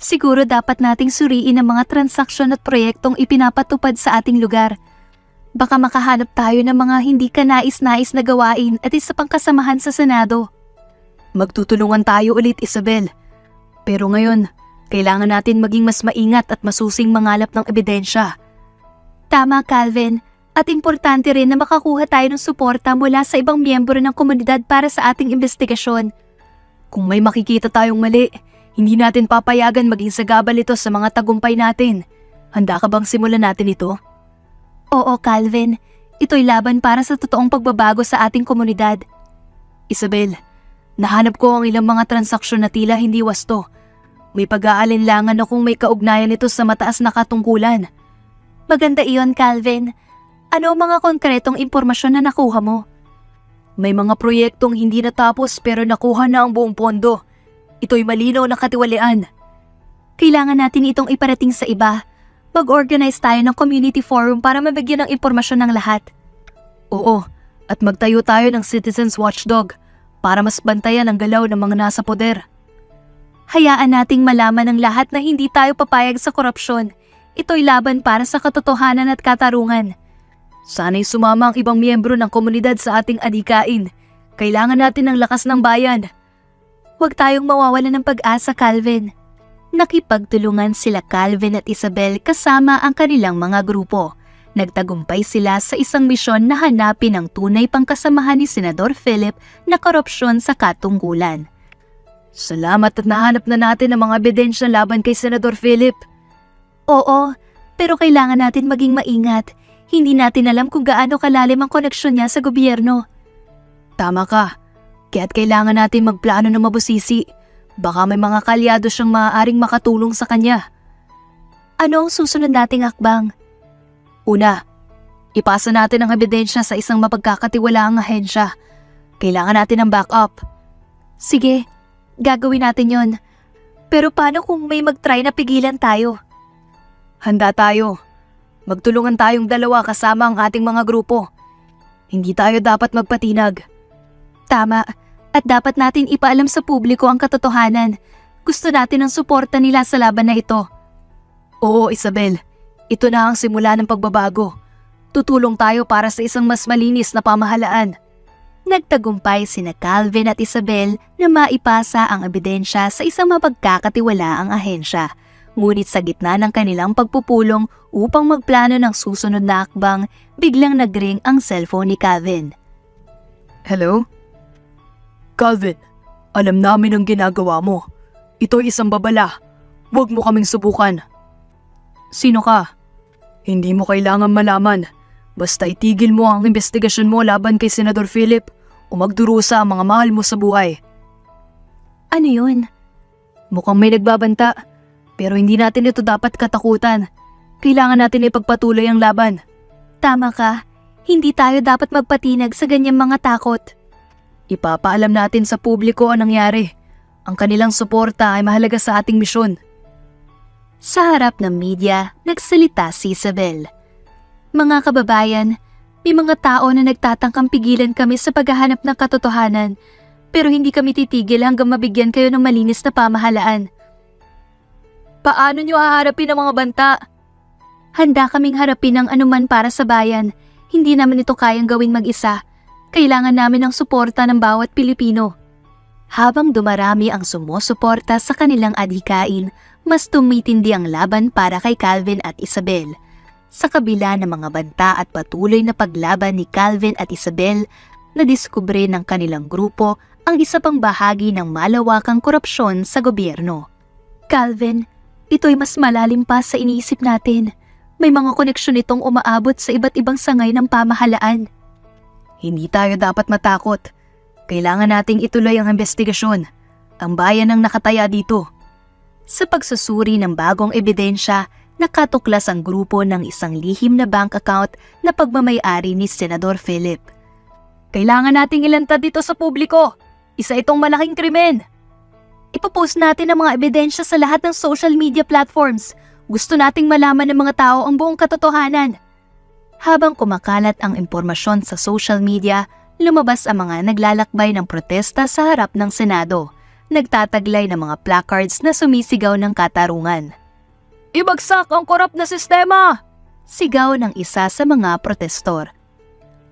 Siguro dapat nating suriin ang mga transaksyon at proyektong ipinapatupad sa ating lugar. Baka makahanap tayo ng mga hindi kanais-nais na gawain at isa pang kasamahan sa Senado. Magtutulungan tayo ulit, Isabel. Pero ngayon, kailangan natin maging mas maingat at masusing mangalap ng ebidensya. Tama, Calvin. At importante rin na makakuha tayo ng suporta mula sa ibang miyembro ng komunidad para sa ating investigasyon. Kung may makikita tayong mali, hindi natin papayagan maging sagabal ito sa mga tagumpay natin. Handa ka bang simulan natin ito? Oo, Calvin. Ito'y laban para sa totoong pagbabago sa ating komunidad. Isabel, nahanap ko ang ilang mga transaksyon na tila hindi wasto. May pag-aalinlangan akong may kaugnayan nito sa mataas na katungkulan. Maganda iyon, Calvin. Ano ang mga konkretong impormasyon na nakuha mo? May mga proyektong hindi natapos pero nakuha na ang buong pondo. Ito'y malinaw na katiwalian. Kailangan natin itong iparating sa iba. Mag-organize tayo ng community forum para mabigyan ng impormasyon ng lahat. Oo, at magtayo tayo ng Citizens Watchdog para mas bantayan ang galaw ng mga nasa poder. Hayaan nating malaman ng lahat na hindi tayo papayag sa korupsyon. Ito'y laban para sa katotohanan at katarungan. Sana'y sumama ang ibang miyembro ng komunidad sa ating adhikain. Kailangan natin ng lakas ng bayan. Huwag tayong mawawalan ng pag-asa, Calvin. Nakipagtulungan sila Calvin at Isabel kasama ang kanilang mga grupo. Nagtagumpay sila sa isang misyon na hanapin ang tunay pang kasamahan ni Senador Philip na korupsyon sa katungkulan. Salamat at nahanap na natin ang mga ebidensya laban kay Senador Philip. Oo, pero kailangan natin maging maingat. Hindi natin alam kung gaano kalalim ang koneksyon niya sa gobyerno. Tama ka. Kaya't kailangan natin magplano ng mabusisi. Baka may mga kalyado siyang maaaring makatulong sa kanya. Ano ang susunod nating hakbang? Una, ipasa natin ang ebidensya sa isang mapagkakatiwalaang ahensya. Kailangan natin ng backup. Sige, gagawin natin yon. Pero paano kung may mag-try na pigilan tayo? Handa tayo. Magtulungan tayong dalawa kasama ang ating mga grupo. Hindi tayo dapat magpatinag. Tama, at dapat natin ipaalam sa publiko ang katotohanan. Gusto natin ang suporta nila sa laban na ito. Oo, Isabel. Ito na ang simula ng pagbabago. Tutulong tayo para sa isang mas malinis na pamahalaan. Nagtagumpay sina Calvin at Isabel na maipasa ang ebidensya sa isang mapagkakatiwalaang ahensya. Ngunit sa gitna ng kanilang pagpupulong upang magplano ng susunod na hakbang, biglang nagring ang cellphone ni Calvin. Hello? Calvin, alam namin ang ginagawa mo. Ito'y isang babala. Huwag mo kaming subukan. Sino ka? Hindi mo kailangan malaman. Basta itigil mo ang investigasyon mo laban kay Senador Philip o magdurusa ang mga mahal mo sa buhay. Ano yun? Mukhang may nagbabanta. Pero hindi natin ito dapat katakutan. Kailangan natin ipagpatuloy ang laban. Tama ka. Hindi tayo dapat magpatinag sa ganyang mga takot. Ipapaalam natin sa publiko ang nangyari. Ang kanilang suporta ay mahalaga sa ating misyon. Sa harap ng media, nagsalita si Isabel. Mga kababayan, may mga tao na nagtatangkang pigilan kami sa paghahanap ng katotohanan, pero hindi kami titigil hanggang mabigyan kayo ng malinis na pamahalaan. Paano nyo haharapin ang mga banta? Handa kaming harapin ang anuman para sa bayan. Hindi namin ito kayang gawin mag-isa. Kailangan namin ng suporta ng bawat Pilipino. Habang dumarami ang sumusuporta sa kanilang adhikain, mas tumitindi ang laban para kay Calvin at Isabel. Sa kabila ng mga banta at patuloy na paglaban ni Calvin at Isabel, nadiskubre ng kanilang grupo ang isa pang bahagi ng malawakang korupsyon sa gobyerno. Calvin, ito'y mas malalim pa sa iniisip natin. May mga koneksyon itong umaabot sa iba't ibang sangay ng pamahalaan. Hindi tayo dapat matakot. Kailangan nating ituloy ang investigasyon. Ang bayan ang nakataya dito. Sa pagsusuri ng bagong ebidensya, nakatuklas ang grupo ng isang lihim na bank account na pagmamay-ari ni Senador Philip. Kailangan nating ilantad dito sa publiko. Isa itong malaking krimen. Ipopost natin ang mga ebidensya sa lahat ng social media platforms. Gusto nating malaman ng mga tao ang buong katotohanan. Habang kumakalat ang impormasyon sa social media, lumabas ang mga naglalakbay ng protesta sa harap ng Senado. Nagtataglay ng mga placards na sumisigaw ng katarungan. Ibagsak ang korap na sistema! Sigaw ng isa sa mga protestor.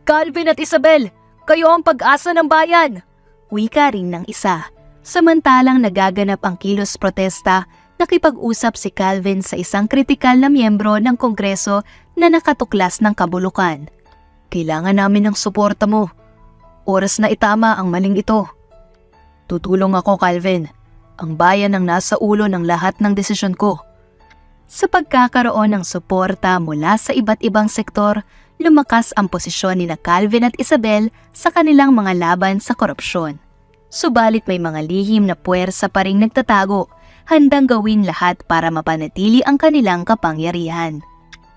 Calvin at Isabel, kayo ang pag-asa ng bayan! Wika rin ng isa. Samantalang nagaganap ang kilos protesta, nakipag-usap si Calvin sa isang kritikal na miyembro ng Kongreso na nakatuklas ng kabulukan. Kailangan namin ng suporta mo. Oras na itama ang maling ito. Tutulong ako, Calvin. Ang bayan ang nasa ulo ng lahat ng desisyon ko. Sa pagkakaroon ng suporta mula sa iba't ibang sektor, lumakas ang posisyon ni Calvin at Isabel sa kanilang mga laban sa korupsyon. Subalit may mga lihim na puwersa pa ring nagtatago, handang gawin lahat para mapanatili ang kanilang kapangyarihan.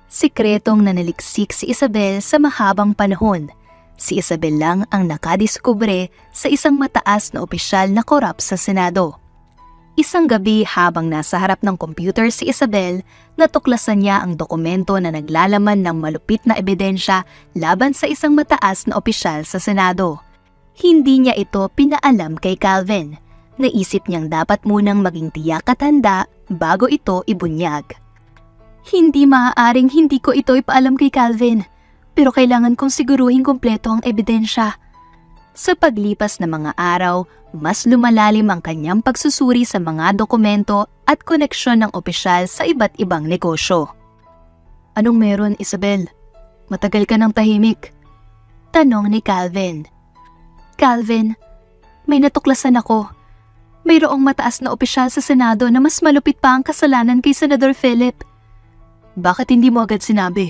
Sikretong nanaliksik si Isabel sa mahabang panahon. Si Isabel lang ang nakadiskubre sa isang mataas na opisyal na korap sa Senado. Isang gabi habang nasa harap ng computer si Isabel, natuklasan niya ang dokumento na naglalaman ng malupit na ebidensya laban sa isang mataas na opisyal sa Senado. Hindi niya ito pinaalam kay Calvin. Naisip niyang dapat munang maging tiyak at handa bago ito ibunyag. Hindi maaaring hindi ko ito ipaalam kay Calvin, pero kailangan kong siguruhin kumpleto ang ebidensya. Sa paglipas ng mga araw, mas lumalalim ang kanyang pagsusuri sa mga dokumento at koneksyon ng opisyal sa iba't ibang negosyo. Anong meron, Isabel? Matagal ka ng tahimik. Tanong ni Calvin. Calvin, may natuklasan ako. Mayroong mataas na opisyal sa Senado na mas malupit pa ang kasalanan kay Senador Philip. Bakit hindi mo agad sinabi?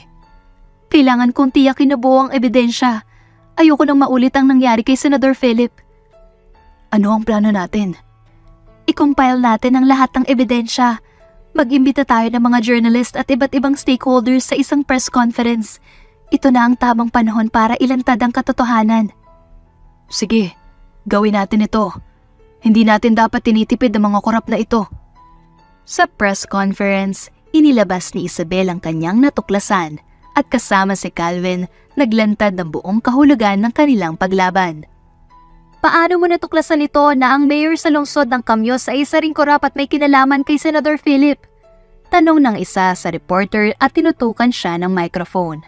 Kailangan kong tiyakin na buo ang ebidensya. Ayoko nang maulit ang nangyari kay Senador Philip. Ano ang plano natin? I-compile natin ang lahat ng ebidensya. Mag-imbita tayo ng mga journalist at iba't ibang stakeholders sa isang press conference. Ito na ang tamang panahon para ilantad ang katotohanan. Sige, gawin natin ito. Hindi natin dapat tinitipid ang mga korap na ito. Sa press conference, inilabas ni Isabel ang kanyang natuklasan at kasama si Calvin, naglantad ng buong kahulugan ng kanilang paglaban. Paano mo natuklasan ito na ang mayor sa lungsod ng Kamyos ay isa ring korap at may kinalaman kay Senador Philip? Tanong ng isa sa reporter at tinutukan siya ng microphone.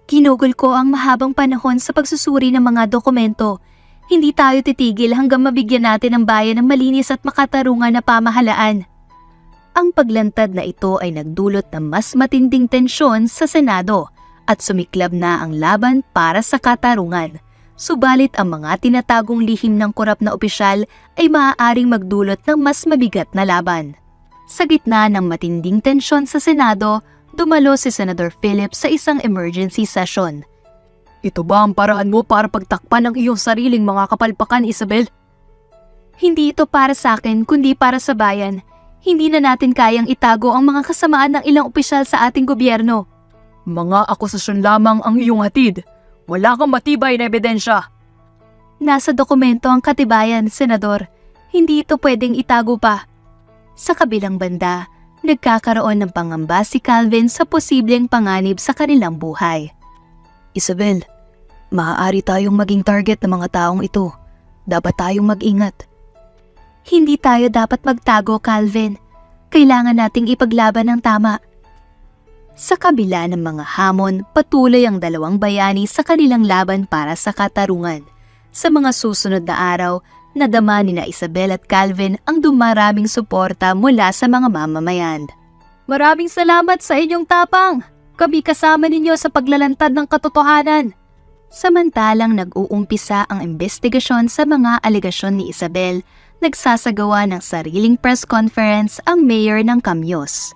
Kinugol ko ang mahabang panahon sa pagsusuri ng mga dokumento. Hindi tayo titigil hanggang mabigyan natin ang bayan ng malinis at makatarungan na pamahalaan. Ang paglantad na ito ay nagdulot ng mas matinding tensyon sa Senado at sumiklab na ang laban para sa katarungan. Subalit ang mga tinatagong lihim ng korap na opisyal ay maaaring magdulot ng mas mabigat na laban. Sa gitna ng matinding tensyon sa Senado, dumalo si Senador Philip sa isang emergency session. Ito ba ang paraan mo para pagtakpan ang iyong sariling mga kapalpakan, Isabel? Hindi ito para sa akin kundi para sa bayan. Hindi na natin kayang itago ang mga kasamaan ng ilang opisyal sa ating gobyerno. Mga akusasyon lamang ang iyong hatid. Wala kang matibay na ebidensya. Nasa dokumento ang katibayan, Senador. Hindi ito pwedeng itago pa. Sa kabilang banda, nagkakaroon ng pangamba si Calvin sa posibleng panganib sa kanilang buhay. Isabel, maaari tayong maging target ng mga taong ito. Dapat tayong mag-ingat. Hindi tayo dapat magtago, Calvin. Kailangan nating ipaglaban ng tama. Sa kabila ng mga hamon, patuloy ang dalawang bayani sa kanilang laban para sa katarungan. Sa mga susunod na araw, nadama ni na Isabel at Calvin ang dumaraming suporta mula sa mga mamamayan. Maraming salamat sa inyong tapang! Kami kasama ninyo sa paglalantad ng katotohanan. Samantalang nag-uumpisa ang investigasyon sa mga alegasyon ni Isabel, nagsasagawa ng sariling press conference ang mayor ng Camyos.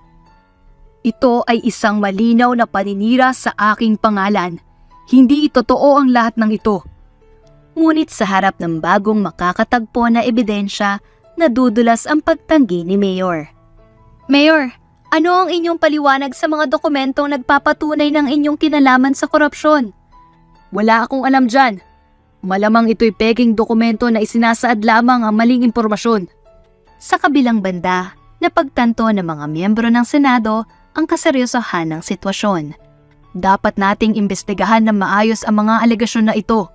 Ito ay isang malinaw na paninira sa aking pangalan. Hindi totoo ang lahat ng ito. Ngunit sa harap ng bagong makakatagpo na ebidensya, nadudulas ang pagtanggi ni Mayor. Mayor, ano ang inyong paliwanag sa mga dokumentong nagpapatunay ng inyong kinalaman sa korupsyon? Wala akong alam dyan. Malamang ito'y peking dokumento na isinasaad lamang ang maling impormasyon. Sa kabilang banda, napagtanto ng mga miyembro ng Senado ang kaseryosohan ng sitwasyon. Dapat nating imbestigahan ng maayos ang mga alegasyon na ito.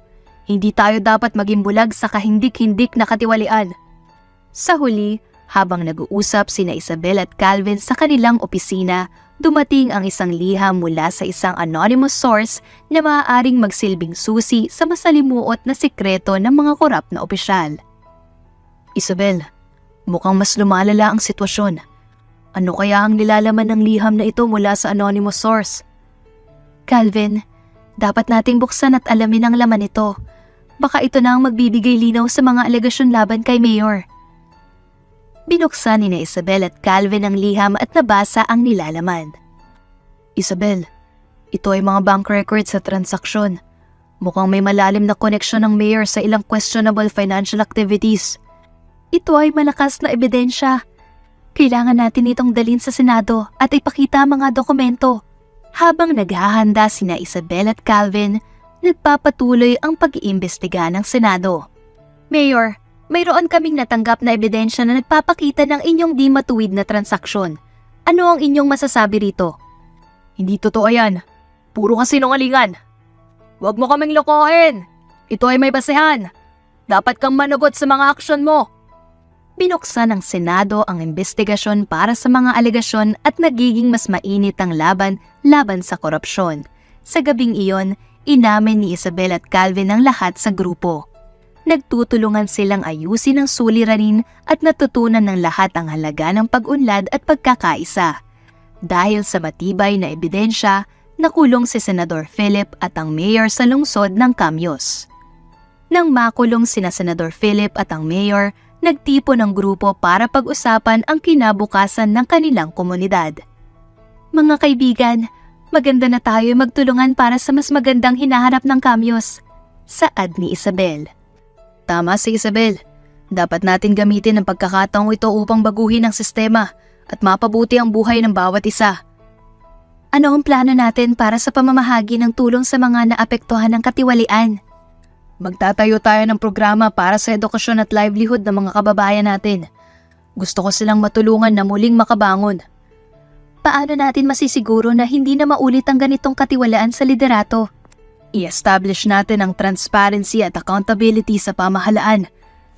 Hindi tayo dapat maging bulag sa kahindik-hindik na katiwalian. Sa huli, habang nag-uusap sina Isabel at Calvin sa kanilang opisina, dumating ang isang liham mula sa isang anonymous source na maaaring magsilbing susi sa masalimuot na sikreto ng mga korap na opisyal. Isabel, mukhang mas lumalala ang sitwasyon. Ano kaya ang nilalaman ng liham na ito mula sa anonymous source? Calvin, dapat nating buksan at alamin ang laman nito. Baka ito na ang magbibigay linaw sa mga alegasyon laban kay Mayor. Binuksan ni Isabel at Calvin ang liham at nabasa ang nilalaman. Isabel, ito ay mga bank records sa transaksyon. Mukhang may malalim na koneksyon ng Mayor sa ilang questionable financial activities. Ito ay malakas na ebidensya. Kailangan natin itong dalhin sa Senado at ipakita ang mga dokumento. Habang naghahanda sina Isabel at Calvin, nagpapatuloy ang pag-iimbestiga ng Senado. Mayor, mayroon kaming natanggap na ebidensya na nagpapakita ng inyong di matuwid na transaksyon. Ano ang inyong masasabi rito? Hindi totoo yan. Puro kasinungalingan. Huwag mo kaming lokohin. Ito ay may basehan. Dapat kang managot sa mga aksyon mo. Binuksan ng Senado ang investigasyon para sa mga alegasyon at nagiging mas mainit ang laban sa korupsyon. Sa gabing iyon, inamin ni Isabel at Calvin ang lahat sa grupo. Nagtutulungan silang ayusin ang suliranin at natutunan ng lahat ang halaga ng pag-unlad at pagkakaisa. Dahil sa matibay na ebidensya, nakulong si Senador Philip at ang mayor sa lungsod ng Camyos. Nang makulong sina Senador Philip at ang mayor, nagtipo ng grupo para pag-usapan ang kinabukasan ng kanilang komunidad. Mga kaibigan, maganda na tayo magtulungan para sa mas magandang hinaharap ng Camyos. Saad ni Isabel. Tama si Isabel. Dapat natin gamitin ang pagkakataong ito upang baguhin ang sistema at mapabuti ang buhay ng bawat isa. Ano ang plano natin para sa pamamahagi ng tulong sa mga naapektuhan ng katiwalian? Magtatayo tayo ng programa para sa edukasyon at livelihood ng mga kababayan natin. Gusto ko silang matulungan na muling makabangon. Paano natin masisiguro na hindi na maulit ang ganitong katiwalaan sa liderato? I-establish natin ang transparency at accountability sa pamahalaan.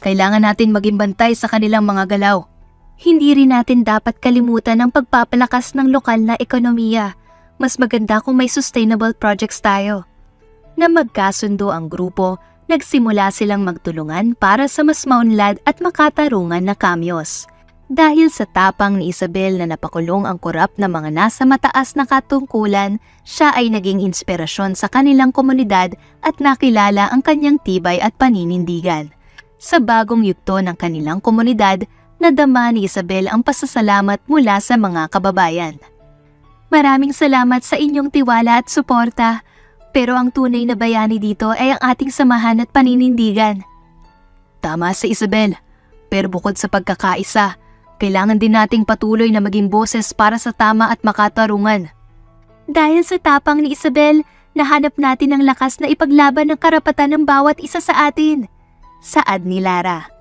Kailangan natin maging bantay sa kanilang mga galaw. Hindi rin natin dapat kalimutan ang pagpapalakas ng lokal na ekonomiya. Mas maganda kung may sustainable projects tayo. Na magkasundo ang grupo, nagsimula silang magtulungan para sa mas maunlad at makatarungan na Camyos. Dahil sa tapang ni Isabel na napakulong ang korap na mga nasa mataas na katungkulan, siya ay naging inspirasyon sa kanilang komunidad at nakilala ang kanyang tibay at paninindigan. Sa bagong yugto ng kanilang komunidad, nadama ni Isabel ang pasasalamat mula sa mga kababayan. Maraming salamat sa inyong tiwala at suporta. Pero ang tunay na bayani dito ay ang ating samahan at paninindigan. Tama si Isabel, pero bukod sa pagkakaisa, kailangan din nating patuloy na maging boses para sa tama at makatarungan. Dahil sa tapang ni Isabel, nahanap natin ang lakas na ipaglaban ng karapatan ng bawat isa sa atin. Saad ni Lara.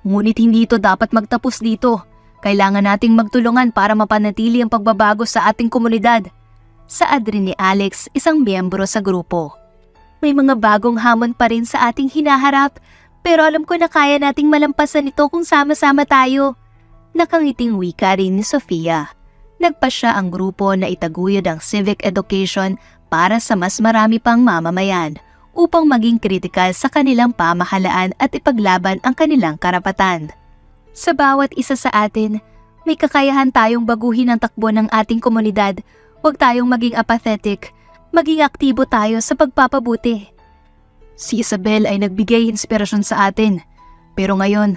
Ngunit hindi ito dapat magtapos dito. Kailangan nating magtulungan para mapanatili ang pagbabago sa ating komunidad. Saad rin ni Alex, isang miyembro sa grupo. May mga bagong hamon pa rin sa ating hinaharap, pero alam ko na kaya nating malampasan ito kung sama-sama tayo. Nakangiting wika rin ni Sofia. Nagpasya ang grupo na itaguyod ang civic education para sa mas marami pang mamamayan upang maging kritikal sa kanilang pamahalaan at ipaglaban ang kanilang karapatan. Sa bawat isa sa atin, may kakayahan tayong baguhin ang takbo ng ating komunidad. Huwag tayong maging apathetic, maging aktibo tayo sa pagpapabuti. Si Isabel ay nagbigay inspirasyon sa atin, pero ngayon,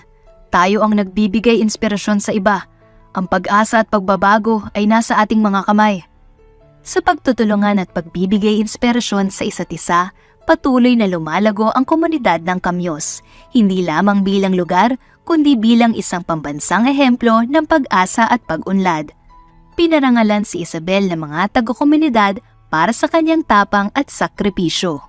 tayo ang nagbibigay inspirasyon sa iba. Ang pag-asa at pagbabago ay nasa ating mga kamay. Sa pagtutulungan at pagbibigay inspirasyon sa isa't isa, patuloy na lumalago ang komunidad ng Kamyos, hindi lamang bilang lugar, kundi bilang isang pambansang ehemplo ng pag-asa at pag-unlad. Pinarangalan si Isabel ng mga taga-komunidad para sa kanyang tapang at sakripisyo.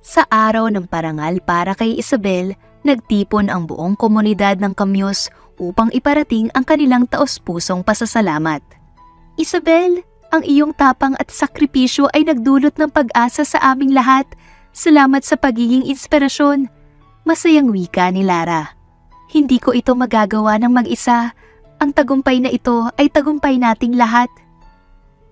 Sa araw ng parangal para kay Isabel, nagtipon ang buong komunidad ng Kamyos upang iparating ang kanilang taos-pusong pasasalamat. Isabel, ang iyong tapang at sakripisyo ay nagdulot ng pag-asa sa aming lahat. Salamat sa pagiging inspirasyon. Masayang wika ni Lara. Hindi ko ito magagawa ng mag-isa. Ang tagumpay na ito ay tagumpay nating lahat.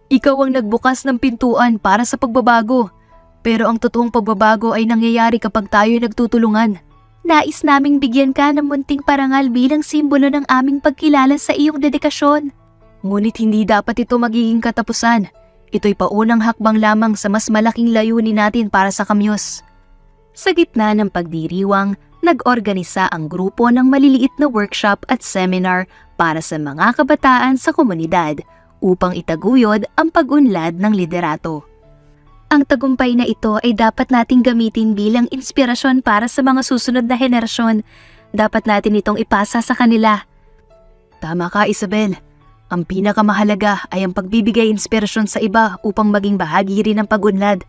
Ikaw ang nagbukas ng pintuan para sa pagbabago. Pero ang totoong pagbabago ay nangyayari kapag tayo nagtutulungan. Nais naming bigyan ka ng munting parangal bilang simbolo ng aming pagkilala sa iyong dedikasyon. Ngunit hindi dapat ito magiging katapusan. Ito'y paunang hakbang lamang sa mas malaking layunin natin para sa Kamyos. Sa gitna ng pagdiriwang, nag-organisa ang grupo ng maliliit na workshop at seminar para sa mga kabataan sa komunidad upang itaguyod ang pag-unlad ng liderato. Ang tagumpay na ito ay dapat nating gamitin bilang inspirasyon para sa mga susunod na henerasyon. Dapat natin itong ipasa sa kanila. Tama ka, Isabel. Ang pinakamahalaga ay ang pagbibigay inspirasyon sa iba upang maging bahagi rin ng pag-unlad.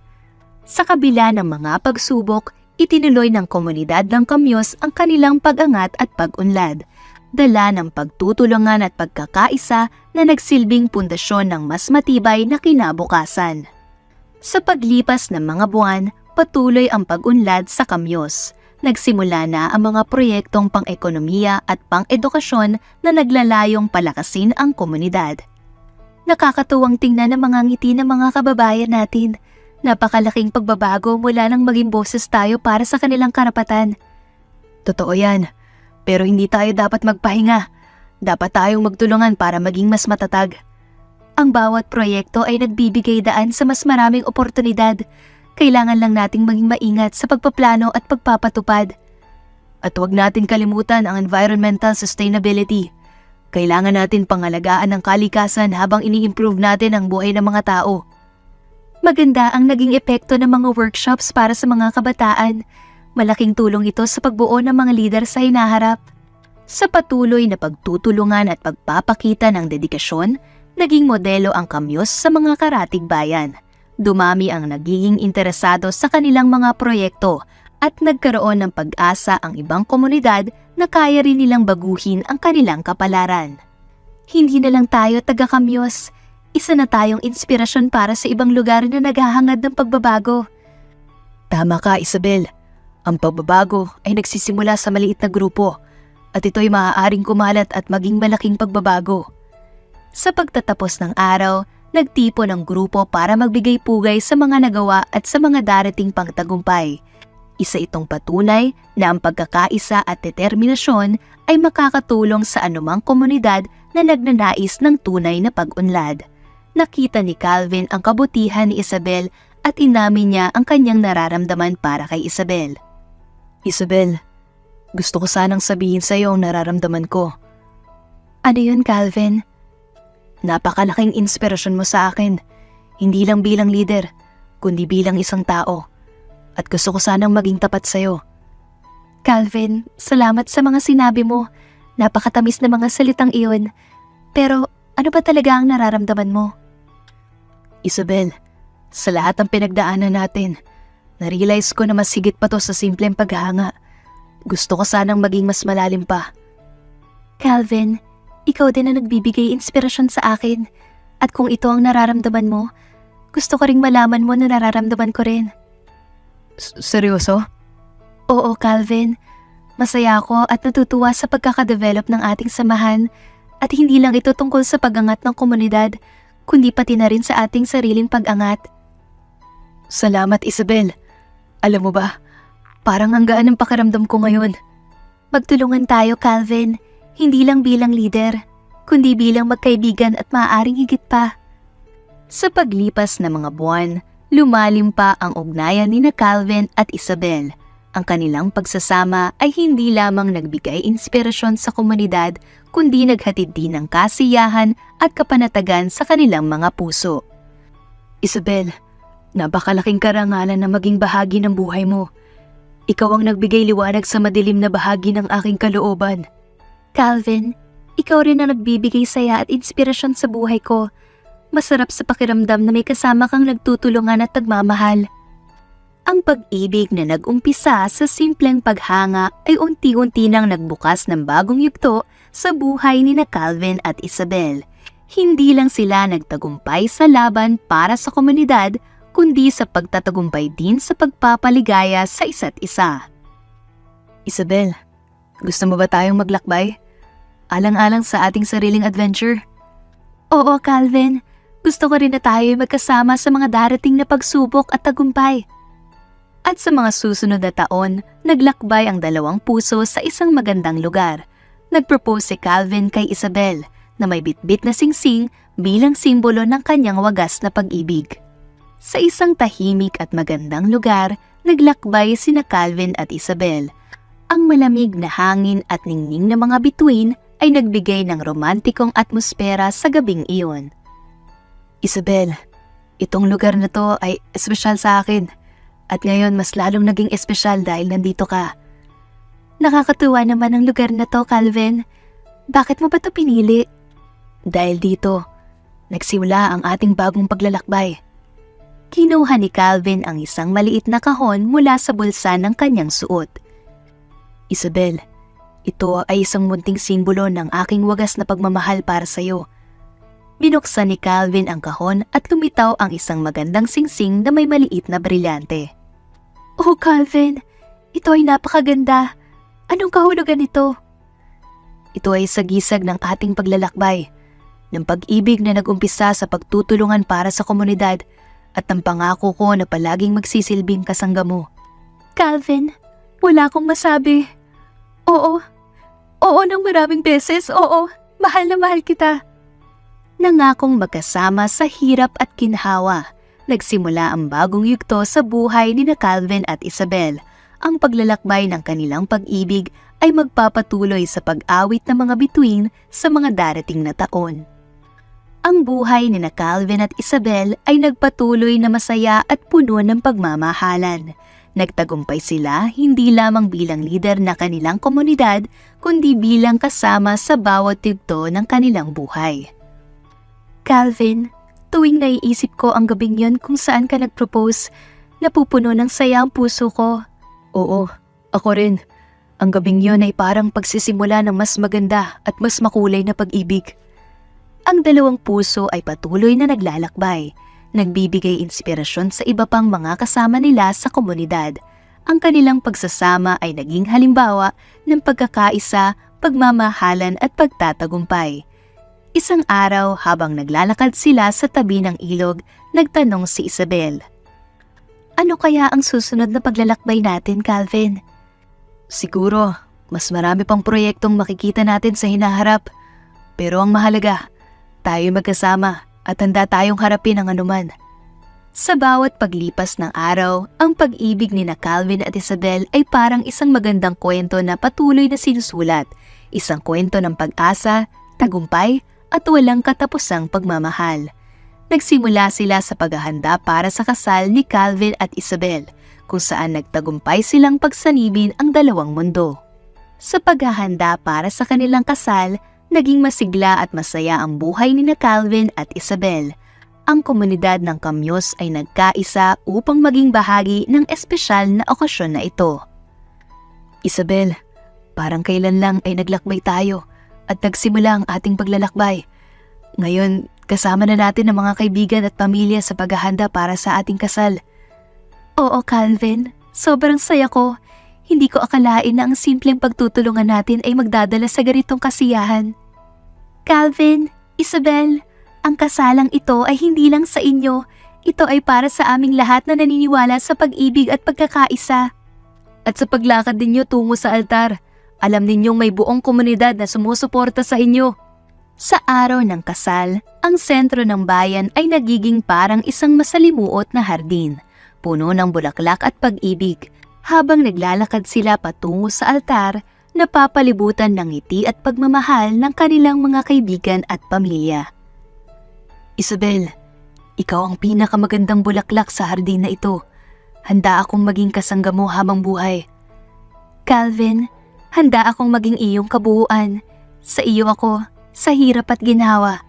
Sa kabila ng mga pagsubok, itinuloy ng komunidad ng Kamyos ang kanilang pag-angat at pag-unlad. Dala ng pagtutulungan at pagkakaisa na nagsilbing pundasyon ng mas matibay na kinabukasan. Sa paglipas ng mga buwan, patuloy ang pag-unlad sa Kamyos. Nagsimula na ang mga proyektong pang-ekonomiya at pang-edukasyon na naglalayong palakasin ang komunidad. Nakakatuwang tingnan ang mga ngiti ng mga kababayan natin. Napakalaking pagbabago mula nang maging boses tayo para sa kanilang karapatan. Totoo yan, pero hindi tayo dapat magpahinga. Dapat tayong magtulungan para maging mas matatag. Ang bawat proyekto ay nagbibigay daan sa mas maraming oportunidad. Kailangan lang nating maging maingat sa pagpaplano at pagpapatupad. At huwag natin kalimutan ang environmental sustainability. Kailangan natin pangalagaan ang kalikasan habang ini-improve natin ang buhay ng mga tao. Maganda ang naging epekto ng mga workshops para sa mga kabataan. Malaking tulong ito sa pagbuo ng mga lider sa hinaharap. Sa patuloy na pagtutulungan at pagpapakita ng dedikasyon, naging modelo ang Kamyos sa mga karatig bayan. Dumami ang nagiging interesado sa kanilang mga proyekto at nagkaroon ng pag-asa ang ibang komunidad na kaya rin nilang baguhin ang kanilang kapalaran. Hindi na lang tayo taga-Kamyos, isa na tayong inspirasyon para sa ibang lugar na naghahangad ng pagbabago. Tama ka, Isabel. Ang pagbabago ay nagsisimula sa maliit na grupo at ito'y maaaring kumalat at maging malaking pagbabago. Sa pagtatapos ng araw, nagtipon ang grupo para magbigay pugay sa mga nagawa at sa mga darating pangtagumpay. Isa itong patunay na ang pagkakaisa at determinasyon ay makakatulong sa anumang komunidad na nagnanais ng tunay na pag-unlad. Nakita ni Calvin ang kabutihan ni Isabel at inamin niya ang kanyang nararamdaman para kay Isabel. Isabel, gusto ko sanang sabihin sa iyo ang nararamdaman ko. Ano yun, Calvin? Napakalaking inspirasyon mo sa akin, hindi lang bilang leader, kundi bilang isang tao. At gusto ko sanang maging tapat sa'yo. Calvin, salamat sa mga sinabi mo. Napakatamis na mga salitang iyon. Pero ano ba talaga ang nararamdaman mo? Isabel, sa lahat ng pinagdaanan natin, narealize ko na mas higit pa to sa simpleng paghanga. Gusto ko sanang maging mas malalim pa. Calvin, ikaw din ang nagbibigay inspirasyon sa akin. At kung ito ang nararamdaman mo, gusto ko ring malaman mo na nararamdaman ko rin. Seryoso? Oo, Calvin. Masaya ako at natutuwa sa pagkakadevelop ng ating samahan At hindi lang ito tungkol sa pag-angat ng komunidad, kundi pati na rin sa ating sariling pag-angat. Salamat, Isabel. Alam mo ba, parang ang gaan ng pakiramdam ko ngayon. Magtulungan tayo, Calvin. Hindi lang bilang leader, kundi bilang magkaibigan at maaaring higit pa. Sa paglipas ng mga buwan, lumalim pa ang ugnayan ni na Calvin at Isabel. Ang kanilang pagsasama ay hindi lamang nagbigay inspirasyon sa komunidad, kundi naghatid din ng kasiyahan at kapanatagan sa kanilang mga puso. Isabel, napakalaking karangalan na maging bahagi ng buhay mo. Ikaw ang nagbigay liwanag sa madilim na bahagi ng aking kalooban. Calvin, ikaw rin ang nagbibigay saya at inspirasyon sa buhay ko. Masarap sa pakiramdam na may kasama kang nagtutulungan at nagmamahal. Ang pag-ibig na nag-umpisa sa simpleng paghanga ay unti-unti nang nagbukas ng bagong yugto sa buhay ni na Calvin at Isabel. Hindi lang sila nagtagumpay sa laban para sa komunidad, kundi sa pagtatagumpay din sa pagpapaligaya sa isa't isa. Isabel, gusto mo ba tayong maglakbay? Alang-alang sa ating sariling adventure? Oo, Calvin. Gusto ko rin na tayo magkasama sa mga darating na pagsubok at tagumpay. At sa mga susunod na taon, naglakbay ang dalawang puso sa isang magandang lugar. Nagpropose si Calvin kay Isabel na may bitbit na singsing bilang simbolo ng kanyang wagas na pag-ibig. Sa isang tahimik at magandang lugar, naglakbay sina Calvin at Isabel. Ang malamig na hangin at ningning na mga bituin ay nagbigay ng romantikong atmosfera sa gabing iyon. Isabel, itong lugar na to ay espesyal sa akin. At ngayon mas lalong naging espesyal dahil nandito ka. Nakakatuwa naman ang lugar na to, Calvin. Bakit mo ba ito pinili? Dahil dito, nagsimula ang ating bagong paglalakbay. Kinuha ni Calvin ang isang maliit na kahon mula sa bulsa ng kanyang suot. Isabel, ito ay isang munting simbolo ng aking wagas na pagmamahal para sa iyo. Binuksan ni Calvin ang kahon at lumitaw ang isang magandang singsing na may maliit na brilyante. Oh, Calvin, ito ay napakaganda. Anong kahulugan ito? Ito ay sagisag ng ating paglalakbay, ng pag-ibig na nag-umpisa sa pagtutulungan para sa komunidad at ng pangako ko na palaging magsisilbing kasangga mo. Calvin, wala akong masabi. Oo ng maraming beses, oo, mahal na mahal kita. Nangakong magkasama sa hirap at ginhawa, nagsimula ang bagong yugto sa buhay ni na Calvin at Isabel. Ang paglalakbay ng kanilang pag-ibig ay magpapatuloy sa pag-awit ng mga bituin sa mga darating na taon. Ang buhay ni na Calvin at Isabel ay nagpatuloy na masaya at puno ng pagmamahalan. Nagtagumpay sila hindi lamang bilang lider na kanilang komunidad, kundi bilang kasama sa bawat yugto ng kanilang buhay. Calvin, tuwing naiisip ko ang gabing yon kung saan ka nag-propose, napupuno ng saya ang puso ko. Oo, ako rin. Ang gabing yon ay parang pagsisimula ng mas maganda at mas makulay na pag-ibig. Ang dalawang puso ay patuloy na naglalakbay, nagbibigay inspirasyon sa iba pang mga kasama nila sa komunidad. Ang kanilang pagsasama ay naging halimbawa ng pagkakaisa, pagmamahalan at pagtatagumpay. Isang araw habang naglalakad sila sa tabi ng ilog, nagtanong si Isabel. Ano kaya ang susunod na paglalakbay natin, Calvin? Siguro, mas marami pang proyektong makikita natin sa hinaharap. Pero ang mahalaga, tayo magkasama at handa tayong harapin ang anuman. Sa bawat paglipas ng araw, ang pag-ibig ni na Calvin at Isabel ay parang isang magandang kwento na patuloy na sinusulat. Isang kwento ng pag-asa, tagumpay, at walang katapusang pagmamahal. Nagsimula sila sa paghahanda para sa kasal ni Calvin at Isabel, kung saan nagtagumpay silang pagsanibin ang dalawang mundo. Sa paghahanda para sa kanilang kasal, naging masigla at masaya ang buhay ni na Calvin at Isabel. Ang komunidad ng Kamyos ay nagkaisa upang maging bahagi ng espesyal na okasyon na ito. Isabel, parang kailan lang ay naglakbay tayo at nagsimula ang ating paglalakbay. Ngayon, kasama na natin ang mga kaibigan at pamilya sa paghahanda para sa ating kasal. Oo, Calvin. Sobrang saya ko. Hindi ko akalain na ang simpleng pagtutulungan natin ay magdadala sa ganitong kasiyahan. Calvin, Isabel, ang kasalang ito ay hindi lang sa inyo. Ito ay para sa aming lahat na naniniwala sa pag-ibig at pagkakaisa. At sa paglakad ninyo tungo sa altar, alam ninyong may buong komunidad na sumusuporta sa inyo. Sa araw ng kasal, ang sentro ng bayan ay nagiging parang isang masalimuot na hardin, puno ng bulaklak at pag-ibig. Habang naglalakad sila patungo sa altar, napapalibutan ng ngiti at pagmamahal ng kanilang mga kaibigan at pamilya. Isabel, ikaw ang pinakamagandang bulaklak sa hardin na ito. Handa akong maging kasangga mo habang buhay. Calvin, handa akong maging iyong kabuuan. Sa iyo ako, sa hirap at ginhawa.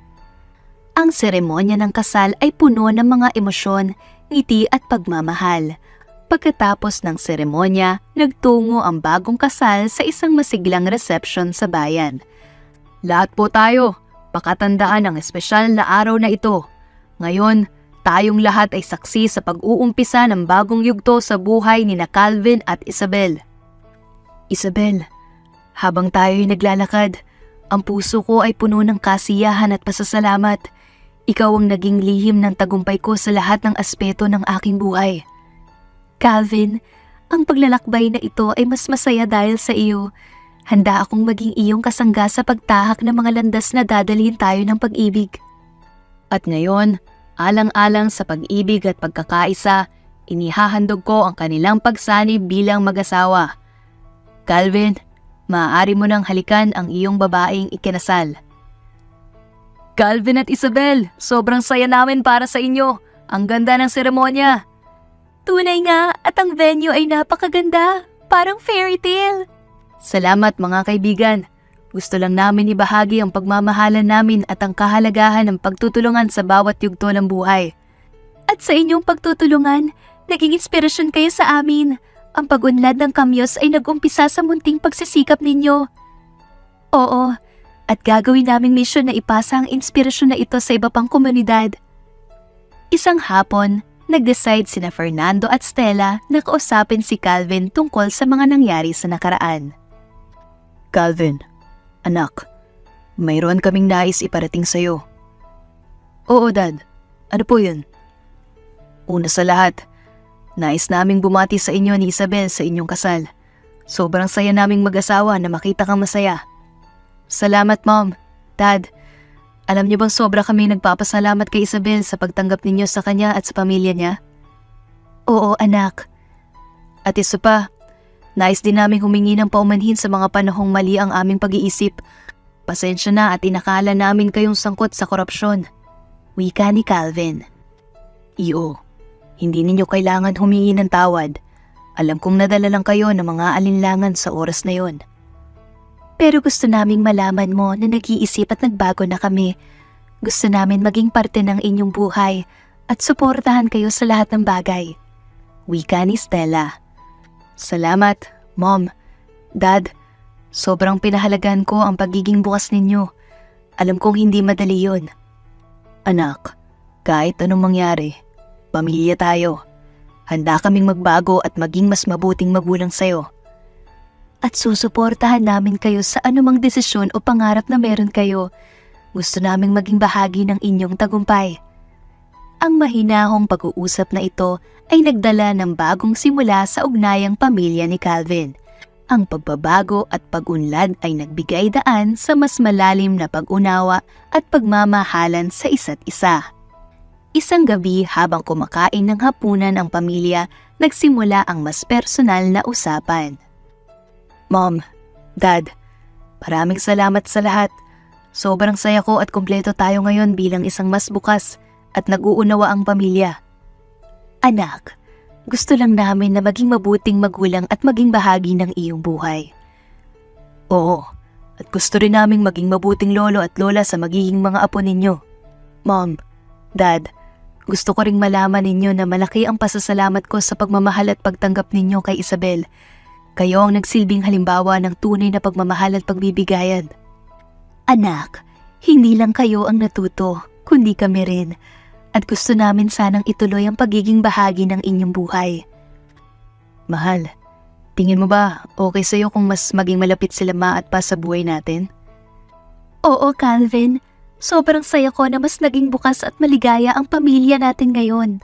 Ang seremonya ng kasal ay puno ng mga emosyon, ngiti at pagmamahal. Pagkatapos ng seremonya, nagtungo ang bagong kasal sa isang masiglang reception sa bayan. Lahat po tayo, pakatandaan ang espesyal na araw na ito. Ngayon, tayong lahat ay saksi sa pag-uumpisa ng bagong yugto sa buhay ni na Calvin at Isabel. Isabel, habang tayo'y naglalakad, ang puso ko ay puno ng kasiyahan at pasasalamat. Ikaw ang naging lihim ng tagumpay ko sa lahat ng aspeto ng aking buhay. Calvin, ang paglalakbay na ito ay mas masaya dahil sa iyo. Handa akong maging iyong kasangga sa pagtahak ng mga landas na dadalhin tayo ng pag-ibig. At ngayon, alang-alang sa pag-ibig at pagkakaisa, inihahandog ko ang kanilang pagsanib bilang mag-asawa. Calvin, maaari mo nang halikan ang iyong babaeng ikinasal. Calvin at Isabel, sobrang saya namin para sa inyo. Ang ganda ng seremonya. Tunay nga, at ang venue ay napakaganda. Parang fairy tale. Salamat mga kaibigan. Gusto lang namin ibahagi ang pagmamahalan namin at ang kahalagahan ng pagtutulungan sa bawat yugto ng buhay. At sa inyong pagtutulungan, naging inspirasyon kayo sa amin. Ang pag-unlad ng kamyos ay nag-umpisa sa munting pagsisikap ninyo. Oo, at gagawin naming misyon na ipasa ang inspirasyon na ito sa iba pang komunidad. Isang hapon, nag-decide sina Fernando at Stella na kausapin si Calvin tungkol sa mga nangyari sa nakaraan. Calvin, anak, mayroon kaming nais iparating sa'yo. Oo, Dad. Ano po yun? Una sa lahat, nais naming bumati sa inyo ni Isabel sa inyong kasal. Sobrang saya naming mag-asawa na makita kang masaya. Salamat, Mom. Dad, alam niyo bang sobra kami nagpapasalamat kay Isabel sa pagtanggap ninyo sa kanya at sa pamilya niya? Oo, anak. At isa pa, nais din naming humingi ng paumanhin sa mga panahong mali ang aming pag-iisip. Pasensya na at inakala namin kayong sangkot sa korupsyon. Wika ni Calvin. Iyo, hindi ninyo kailangan humingi ng tawad. Alam kong nadala lang kayo ng mga alinlangan sa oras na yon. Pero gusto naming malaman mo na nag-iisip at nagbago na kami. Gusto namin maging parte ng inyong buhay at suportahan kayo sa lahat ng bagay. Wika ni Stella. Salamat, Mom. Dad, sobrang pinahalagan ko ang pagiging bukas ninyo. Alam kong hindi madali yun. Anak, kahit anong mangyari, pamilya tayo. Handa kaming magbago at maging mas mabuting magulang sa'yo. At susuportahan namin kayo sa anumang desisyon o pangarap na meron kayo. Gusto naming maging bahagi ng inyong tagumpay. Ang mahinahong pag-uusap na ito ay nagdala ng bagong simula sa ugnayang pamilya ni Calvin. Ang pagbabago at pag-unlad ay nagbigay daan sa mas malalim na pag-unawa at pagmamahalan sa isa't isa. Isang gabi habang kumakain ng hapunan ang pamilya, nagsimula ang mas personal na usapan. Mom, Dad, maraming salamat sa lahat. Sobrang saya ko at kumpleto tayo ngayon bilang isang mas bukas at nag-uunawa ang pamilya. Anak, gusto lang namin na maging mabuting magulang at maging bahagi ng iyong buhay. Oo, at gusto rin naming maging mabuting lolo at lola sa magiging mga apo ninyo. Mom, Dad, gusto ko ring malaman ninyo na malaki ang pasasalamat ko sa pagmamahal at pagtanggap ninyo kay Isabel. Kayo ang nagsilbing halimbawa ng tunay na pagmamahal at pagbibigayan. Anak, hindi lang kayo ang natuto, kundi kami rin. At gusto namin sanang ituloy ang pagiging bahagi ng inyong buhay. Mahal, tingin mo ba okay sa'yo kung mas maging malapit sila ma at pa sa buhay natin? Oo, Calvin. Sobrang saya ko na mas naging bukas at maligaya ang pamilya natin ngayon.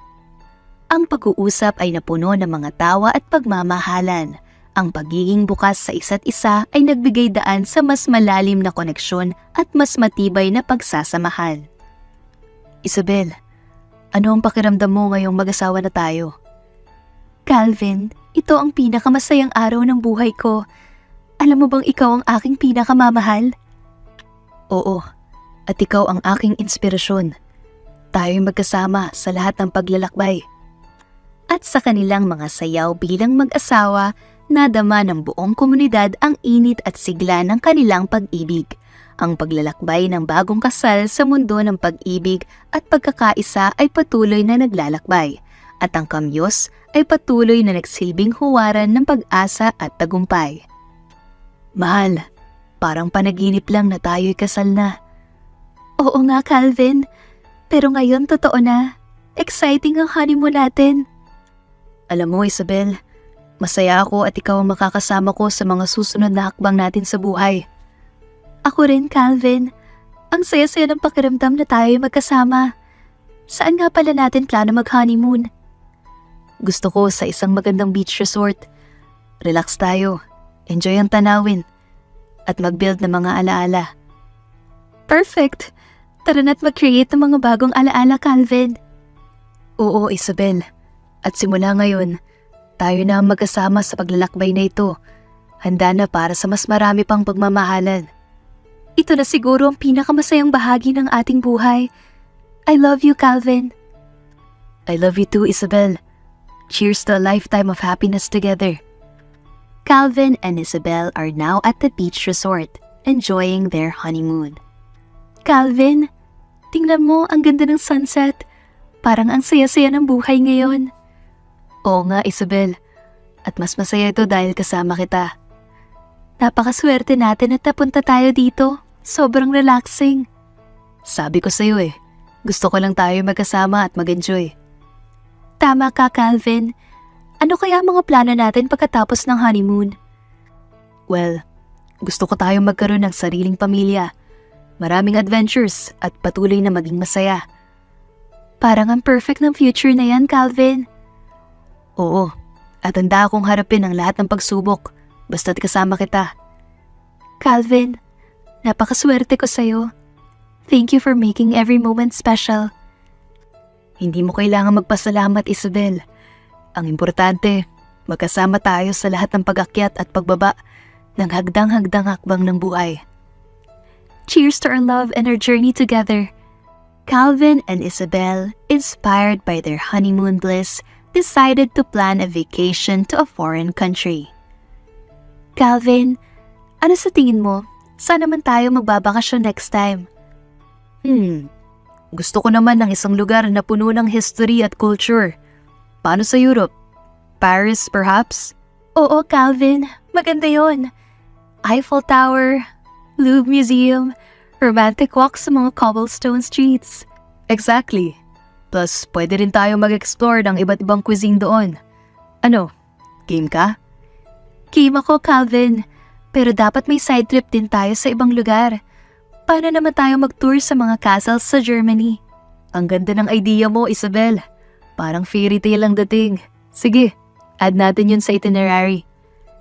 Ang pag-uusap ay napuno ng mga tawa at pagmamahalan. Ang pagiging bukas sa isa't isa ay nagbigay daan sa mas malalim na koneksyon at mas matibay na pagsasamahan. Isabel, ano ang pakiramdam mo ngayong mag-asawa na tayo? Calvin, ito ang pinakamasayang araw ng buhay ko. Alam mo bang ikaw ang aking pinakamamahal? Oo, at ikaw ang aking inspirasyon. Tayo'y magkasama sa lahat ng paglalakbay. At sa kanilang mga sayaw bilang mag-asawa, nadama ng buong komunidad ang init at sigla ng kanilang pag-ibig. Ang paglalakbay ng bagong kasal sa mundo ng pag-ibig at pagkakaisa ay patuloy na naglalakbay. At ang kamyos ay patuloy na nagsilbing huwaran ng pag-asa at tagumpay. Mahal, parang panaginip lang na tayo'y kasal na. Oo nga, Calvin. Pero ngayon totoo na. Exciting ang honeymoon natin. Alam mo, Isabel, masaya ako at ikaw ang makakasama ko sa mga susunod na hakbang natin sa buhay. Ako rin, Calvin. Ang saya-saya ng pakiramdam na tayo'y magkasama. Saan nga pala natin plano mag-honeymoon? Gusto ko sa isang magandang beach resort. Relax tayo, enjoy ang tanawin, at mag-build ng mga alaala. Perfect! Tara na't mag-create ng mga bagong alaala, Calvin. Oo, Isabel. At simula ngayon, tayo na ang magkasama sa paglalakbay na ito. Handa na para sa mas marami pang pagmamahalan. Ito na siguro ang pinakamasayang bahagi ng ating buhay. I love you, Calvin. I love you too, Isabel. Cheers to a lifetime of happiness together. Calvin and Isabel are now at the beach resort, enjoying their honeymoon. Calvin, tingnan mo, ang ganda ng sunset. Parang ang saya-saya ng buhay ngayon. Oo nga, Isabel. At mas masaya ito dahil kasama kita. Napakaswerte natin at napunta tayo dito. Sobrang relaxing. Sabi ko sa'yo gusto ko lang tayo magkasama at mag-enjoy. Tama ka, Calvin. Ano kaya ang mga plano natin pagkatapos ng honeymoon? Well, gusto ko tayong magkaroon ng sariling pamilya. Maraming adventures at patuloy na maging masaya. Parang ang perfect ng future na yan, Calvin. Oo, at handa akong harapin ang lahat ng pagsubok basta't kasama kita. Calvin, napakaswerte ko sa'yo. Thank you for making every moment special. Hindi mo kailangan magpasalamat, Isabel. Ang importante, magkasama tayo sa lahat ng pag-akyat at pagbaba ng hagdang-hagdang hakbang ng buhay. Cheers to our love and our journey together. Calvin and Isabel, inspired by their honeymoon bliss, decided to plan a vacation to a foreign country. Calvin, ano sa tingin mo? Saan naman tayo magbabakasyon next time? Gusto ko naman ng isang lugar na puno ng history at culture. Paano sa Europe? Paris, perhaps? Oo, Calvin. Maganda yon. Eiffel Tower, Louvre Museum, romantic walks sa mga cobblestone streets. Exactly. Plus, pwede rin tayo mag-explore ng iba't ibang cuisine doon. Ano, game ka? Game ako, Calvin. Pero dapat may side trip din tayo sa ibang lugar. Paano naman tayo mag-tour sa mga castles sa Germany? Ang ganda ng idea mo, Isabel. Parang fairy tale ang dating. Sige, add natin yun sa itinerary.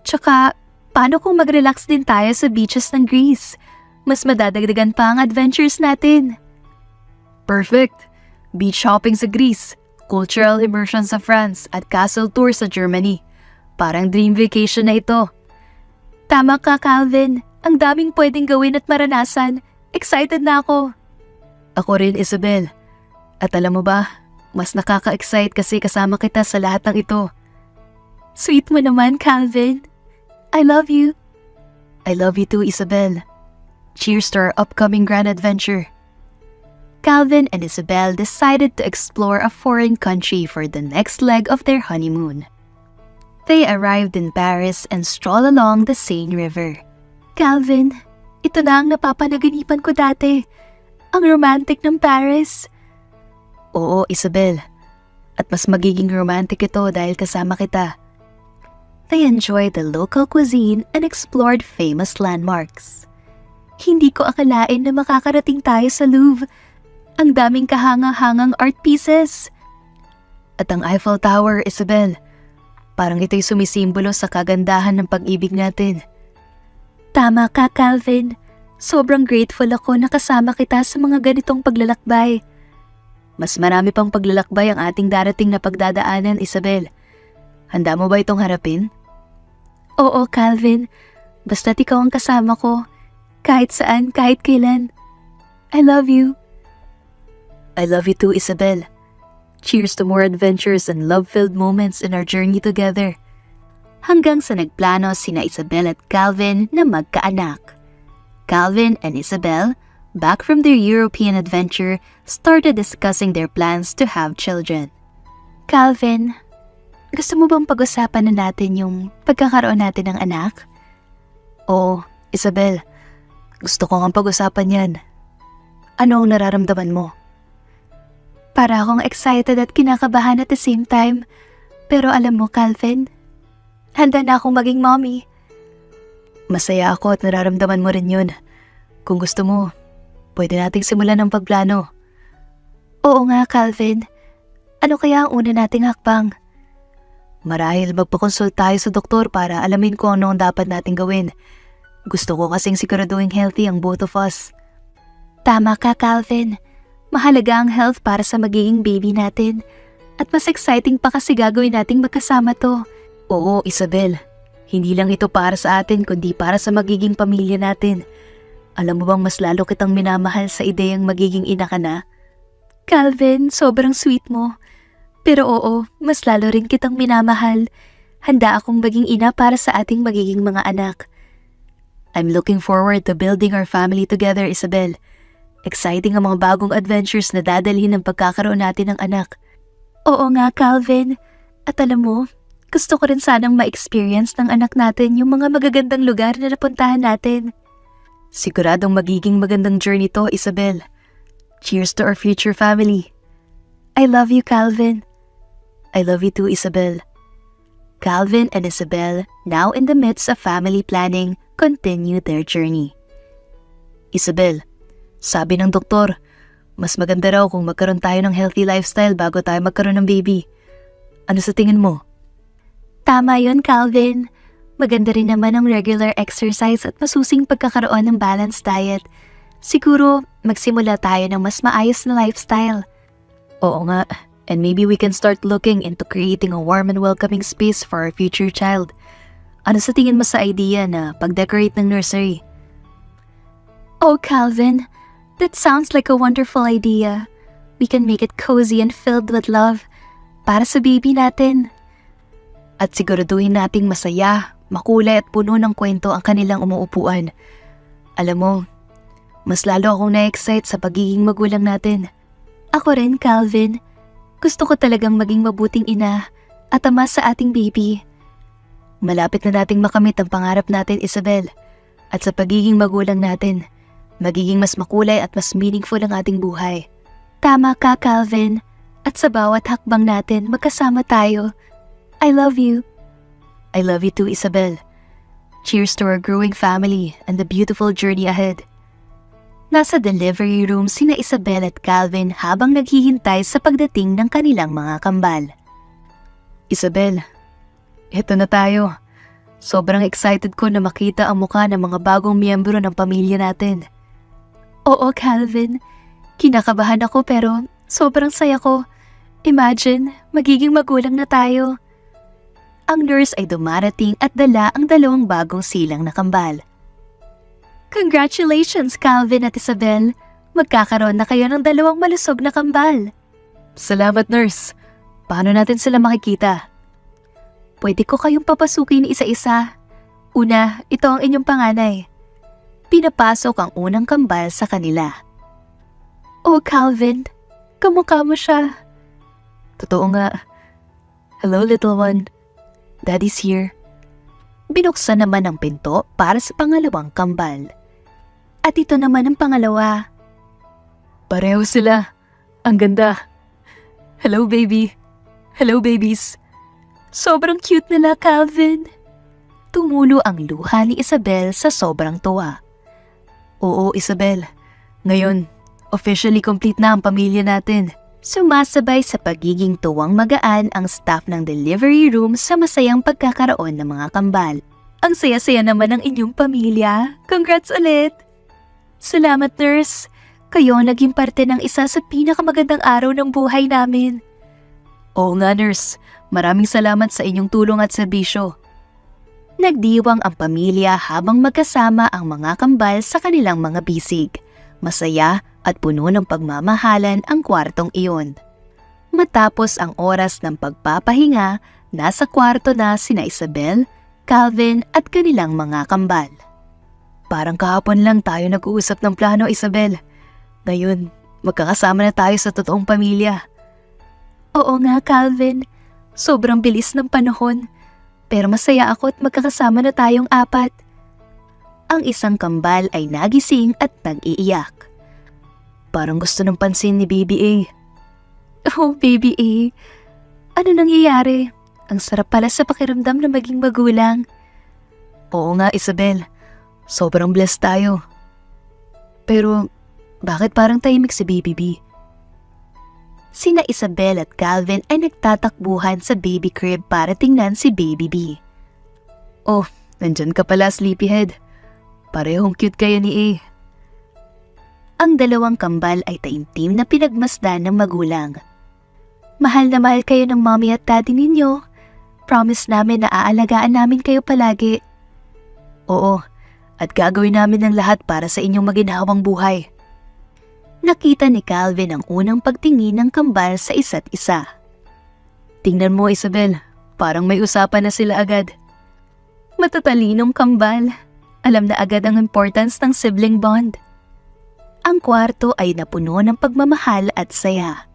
Tsaka, paano kung mag-relax din tayo sa beaches ng Greece? Mas madadagdagan pa ang adventures natin. Perfect! Beach shopping sa Greece, cultural immersion sa France at castle tour sa Germany. Parang dream vacation na ito. Tama ka, Calvin. Ang daming pwedeng gawin at maranasan. Excited na ako. Ako rin, Isabel. At alam mo ba, mas nakaka-excite kasi kasama kita sa lahat ng ito. Sweet mo naman, Calvin. I love you. I love you too, Isabel. Cheers to our upcoming grand adventure. Calvin and Isabel decided to explore a foreign country for the next leg of their honeymoon. They arrived in Paris and strolled along the Seine River. Calvin, ito na ang napapanaginipan ko dati. Ang romantic ng Paris. Oo, Isabel. At mas magiging romantic ito dahil kasama kita. They enjoyed the local cuisine and explored famous landmarks. Hindi ko akalain na makakarating tayo sa Louvre. Ang daming kahanga-hangang art pieces. At ang Eiffel Tower, Isabel. Parang ito'y sumisimbolo sa kagandahan ng pag-ibig natin. Tama ka, Calvin. Sobrang grateful ako na kasama kita sa mga ganitong paglalakbay. Mas marami pang paglalakbay ang ating darating na pagdadaanan, Isabel. Handa mo ba itong harapin? Oo, Calvin. Basta't ikaw ang kasama ko. Kahit saan, kahit kailan. I love you. I love you too, Isabel. Cheers to more adventures and love-filled moments in our journey together. Hanggang sa nagplano sina Isabel at Calvin na magkaanak. Calvin and Isabel, back from their European adventure, started discussing their plans to have children. Calvin, gusto mo bang pag-usapan na natin yung pagkakaroon natin ng anak? Oo, Isabel. Gusto ko ang pag-usapan yan. Ano ang nararamdaman mo? Para akong excited at kinakabahan at the same time. Pero alam mo, Calvin, handa na akong maging mommy. Masaya ako at nararamdaman mo rin yun. Kung gusto mo, pwede nating simulan ang pagplano. Oo nga, Calvin. Ano kaya ang una nating hakbang? Marahil magpakonsult tayo sa doktor para alamin kung ano ang dapat nating gawin. Gusto ko kasing siguraduhin healthy ang both of us. Tama ka, Calvin. Mahalaga ang health para sa magiging baby natin. At mas exciting pa kasi gagawin nating magkasama to. Oo, Isabel. Hindi lang ito para sa atin kundi para sa magiging pamilya natin. Alam mo bang mas lalo kitang minamahal sa ideyang magiging ina ka na? Calvin, sobrang sweet mo. Pero oo, mas lalo rin kitang minamahal. Handa akong maging ina para sa ating magiging mga anak. I'm looking forward to building our family together, Isabel. Exciting ang mga bagong adventures na dadalhin ng pagkakaroon natin ng anak. Oo nga, Calvin. At alam mo, gusto ko rin sanang ma-experience ng anak natin yung mga magagandang lugar na napuntahan natin. Siguradong magiging magandang journey to, Isabel. Cheers to our future family. I love you, Calvin. I love you too, Isabel. Calvin and Isabel, now in the midst of family planning, continue their journey. Isabel, sabi ng doktor, mas maganda raw kung magkaroon tayo ng healthy lifestyle bago tayo magkaroon ng baby. Ano sa tingin mo? Tama yon, Calvin. Maganda rin naman ang regular exercise at masusing pagkakaroon ng balanced diet. Siguro, magsimula tayo ng mas maayos na lifestyle. Oo nga, and maybe we can start looking into creating a warm and welcoming space for our future child. Ano sa tingin mo sa idea na pag-decorate ng nursery? Oh, Calvin, that sounds like a wonderful idea. We can make it cozy and filled with love para sa baby natin. At siguraduhin nating masaya, makulay at puno ng kwento ang kanilang umuupuan. Alam mo, mas lalo akong na-excite sa pagiging magulang natin. Ako rin, Calvin. Gusto ko talagang maging mabuting ina at ama sa ating baby. Malapit na nating makamit ang pangarap natin, Isabel. At sa pagiging magulang natin, magiging mas makulay at mas meaningful ang ating buhay. Tama ka, Calvin. At sa bawat hakbang natin, magkasama tayo. I love you. I love you too, Isabel. Cheers to our growing family and the beautiful journey ahead. Nasa delivery room sina Isabel at Calvin habang naghihintay sa pagdating ng kanilang mga kambal. Isabel, eto na tayo. Sobrang excited ko na makita ang mukha ng mga bagong miyembro ng pamilya natin. Oo, Calvin. Kinakabahan ako pero sobrang saya ko. Imagine, magiging magulang na tayo. Ang nurse ay dumarating at dala ang dalawang bagong silang na kambal. Congratulations, Calvin at Isabel. Magkakaroon na kayo ng dalawang malusog na kambal. Salamat, nurse. Paano natin sila makikita? Pwede ko kayong papasukin isa-isa. Una, ito ang inyong panganay. Pinapasok ang unang kambal sa kanila. Oh, Calvin, kamukha mo siya. Totoo nga. Hello, little one. Daddy's here. Binuksan naman ang pinto para sa pangalawang kambal. At ito naman ang pangalawa. Pareho sila. Ang ganda. Hello, baby. Hello, babies. Sobrang cute nila, Calvin. Tumulo ang luha ni Isabel sa sobrang tuwa. Oo, Isabel. Ngayon, officially complete na ang pamilya natin. Sumasabay sa pagiging tuwang magaan ang staff ng delivery room sa masayang pagkakaroon ng mga kambal. Ang saya-saya naman ng inyong pamilya. Congrats ulit! Salamat, nurse. Kayo naging parte ng isa sa pinakamagandang araw ng buhay namin. Oo nga, nurse. Maraming salamat sa inyong tulong at serbisyo. Nagdiwang ang pamilya habang magkasama ang mga kambal sa kanilang mga bisig. Masaya at puno ng pagmamahalan ang kwartong iyon. Matapos ang oras ng pagpapahinga, nasa kwarto na sina Isabel, Calvin at kanilang mga kambal. Parang kahapon lang tayo nag-uusap ng plano, Isabel. Ngayon, magkakasama na tayo sa totoong pamilya. Oo nga, Calvin. Sobrang bilis ng panahon. Pero masaya ako at magkakasama na tayong apat. Ang isang kambal ay nagising at nag-iiyak. Parang gusto ng pansin ni Baby A. Oh, Baby A. Ano nangyayari? Ang sarap pala sa pakiramdam na maging magulang. Oo nga, Isabel. Sobrang blessed tayo. Pero, bakit parang tahimik si Baby B? Sina Isabel at Calvin ay nagtatakbuhan sa baby crib para tingnan si Baby B. Oh, nandyan ka pala, sleepyhead. Parehong cute kayo ni A. Ang dalawang kambal ay taimtim na pinagmasdan ng magulang. Mahal na mahal kayo ng mommy at daddy ninyo. Promise namin na aalagaan namin kayo palagi. Oo, at gagawin namin ang lahat para sa inyong maginhawang buhay. Nakita ni Calvin ang unang pagtingin ng kambal sa isa't isa. Tingnan mo, Isabel. Parang may usapan na sila agad. Matatalinong kambal. Alam na agad ang importance ng sibling bond. Ang kwarto ay napuno ng pagmamahal at saya.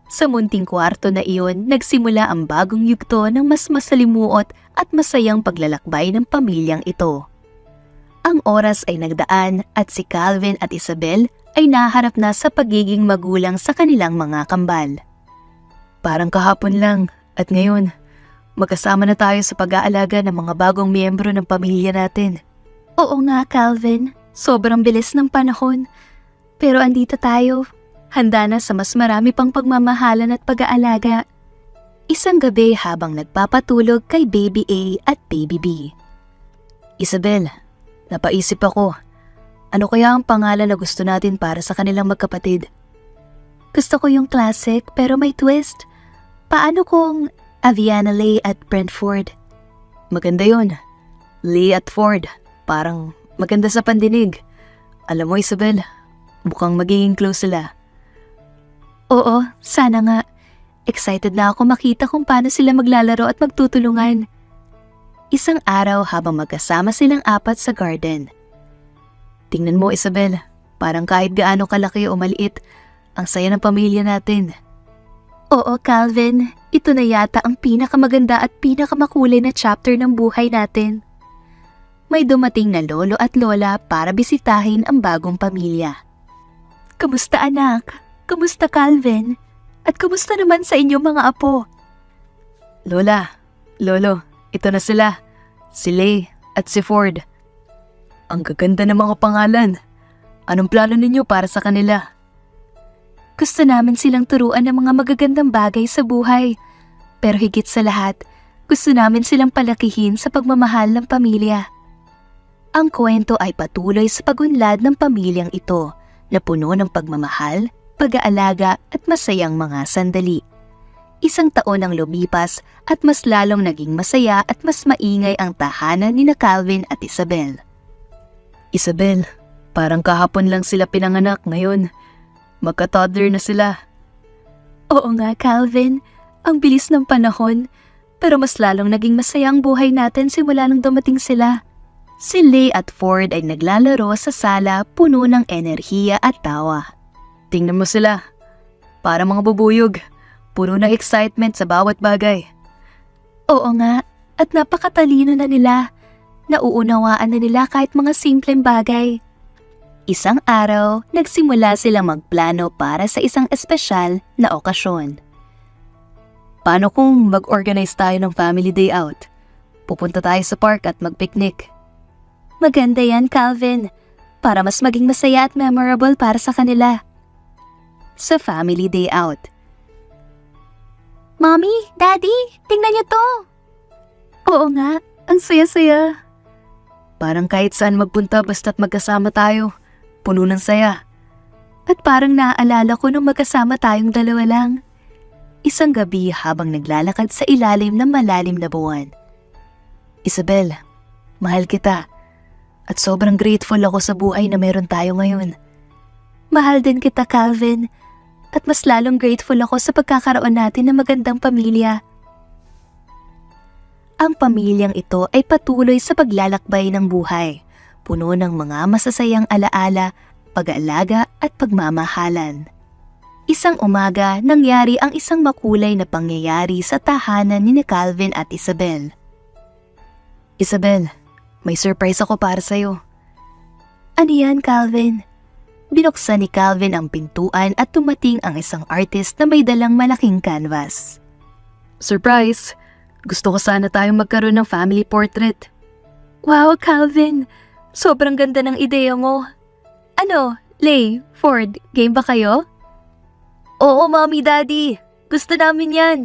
Sa munting kwarto na iyon, nagsimula ang bagong yugto ng mas masalimuot at masayang paglalakbay ng pamilyang ito. Ang oras ay nagdaan at si Calvin at Isabel ay naharap na sa pagiging magulang sa kanilang mga kambal. Parang kahapon lang at ngayon, magkasama na tayo sa pag-aalaga ng mga bagong miyembro ng pamilya natin. Oo nga, Calvin. Sobrang bilis ng panahon. Pero andito tayo. Handa na sa mas marami pang pagmamahalan at pag-aalaga. Isang gabi habang nagpapatulog kay Baby A at Baby B. Isabel, napaisip ako. Ano kaya ang pangalan na gusto natin para sa kanilang magkapatid? Gusto ko yung classic pero may twist. Paano kung Aviana Leigh at Brentford? Maganda yon. Leigh at Ford. Parang maganda sa pandinig. Alam mo, Isabel, mukhang magiging close sila. Oo, sana nga. Excited na ako makita kung paano sila maglalaro at magtutulungan. Isang araw habang magkasama silang apat sa garden. Tingnan mo, Isabel, parang kahit gaano kalaki o maliit, ang saya ng pamilya natin. Oo, Calvin, ito na yata ang pinakamaganda at pinakamakulay na chapter ng buhay natin. May dumating na lolo at lola para bisitahin ang bagong pamilya. Kamusta anak? Kamusta Calvin? At kamusta naman sa inyong mga apo? Lola, lolo, ito na sila. Si Leigh at si Ford. Ang gaganda ng mga pangalan. Anong plano ninyo para sa kanila? Gusto namin silang turuan ng mga magagandang bagay sa buhay. Pero higit sa lahat, gusto namin silang palakihin sa pagmamahal ng pamilya. Ang kwento ay patuloy sa pagunlad ng pamilyang ito na puno ng pagmamahal, pag-aalaga at masayang mga sandali. Isang taon ang lumipas at mas lalong naging masaya at mas maingay ang tahanan ni Calvin at Isabel. Isabel, parang kahapon lang sila pinanganak ngayon. Magka-toddler na sila. Oo nga, Calvin. Ang bilis ng panahon. Pero mas lalong naging masaya ang buhay natin simula nung dumating sila. Si Leigh at Ford ay naglalaro sa sala puno ng enerhiya at tawa. Tingnan mo sila. Para mga bubuyog. Puro ng excitement sa bawat bagay. Oo nga, at napakatalino na nila. Nauunawaan na nila kahit mga simpleng bagay. Isang araw, nagsimula silang magplano para sa isang espesyal na okasyon. Paano kung mag-organize tayo ng family day out? Pupunta tayo sa park at mag-picnic. Maganda yan, Calvin. para mas maging masaya at memorable para sa kanila. Sa family day out. Mommy, Daddy, tingnan niyo to! Oo nga, ang saya-saya. Parang kahit saan magpunta basta't magkasama tayo. Puno ng saya. At parang naaalala ko nung magkasama tayong dalawa lang. Isang gabi habang naglalakad sa ilalim ng malalim na buwan. Isabel, mahal kita. At sobrang grateful ako sa buhay na meron tayo ngayon. Mahal din kita, Calvin. At mas lalong grateful ako sa pagkakaroon natin ng magandang pamilya. Ang pamilyang ito ay patuloy sa paglalakbay ng buhay, puno ng mga masasayang alaala, pag-aalaga at pagmamahalan. Isang umaga, nangyari ang isang makulay na pangyayari sa tahanan ni Calvin at Isabel. Isabel, may surprise ako para sa'yo. Ano yan, Calvin? Binuksan ni Calvin ang pintuan at tumating ang isang artist na may dalang malaking canvas. Surprise! Gusto ko sana tayong magkaroon ng family portrait. Wow, Calvin! Sobrang ganda ng ideya mo. Ano, Lay, Ford, game ba kayo? Oo, Mommy, Daddy. Gusto namin yan.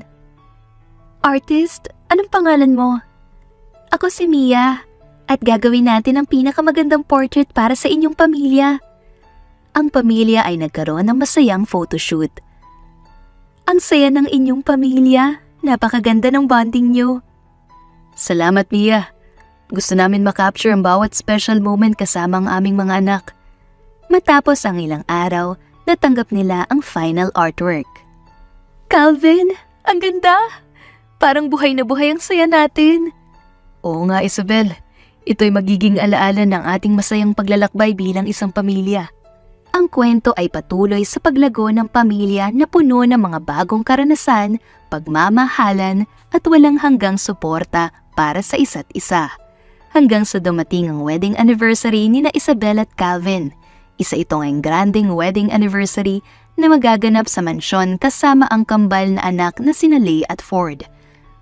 Artist, anong pangalan mo? Ako si Mia. At gagawin natin ang pinakamagandang portrait para sa inyong pamilya. Ang pamilya ay nagkaroon ng masayang photoshoot. Ang saya ng inyong pamilya. Napakaganda ng bonding niyo. Salamat, Mia. Gusto namin makapture ang bawat special moment kasama ang aming mga anak. Matapos ang ilang araw, natanggap nila ang final artwork. Calvin, ang ganda! Parang buhay na buhay ang saya natin. Oo nga, Isabel. Ito'y magiging alaala ng ating masayang paglalakbay bilang isang pamilya. Ang kwento ay patuloy sa paglago ng pamilya na puno ng mga bagong karanasan, pagmamahalan at walang hanggang suporta para sa isa't isa. Hanggang sa dumating ang wedding anniversary ni na Isabel at Calvin. Isa itong engranding wedding anniversary na magaganap sa mansyon kasama ang kambal na anak na sina Lay at Ford.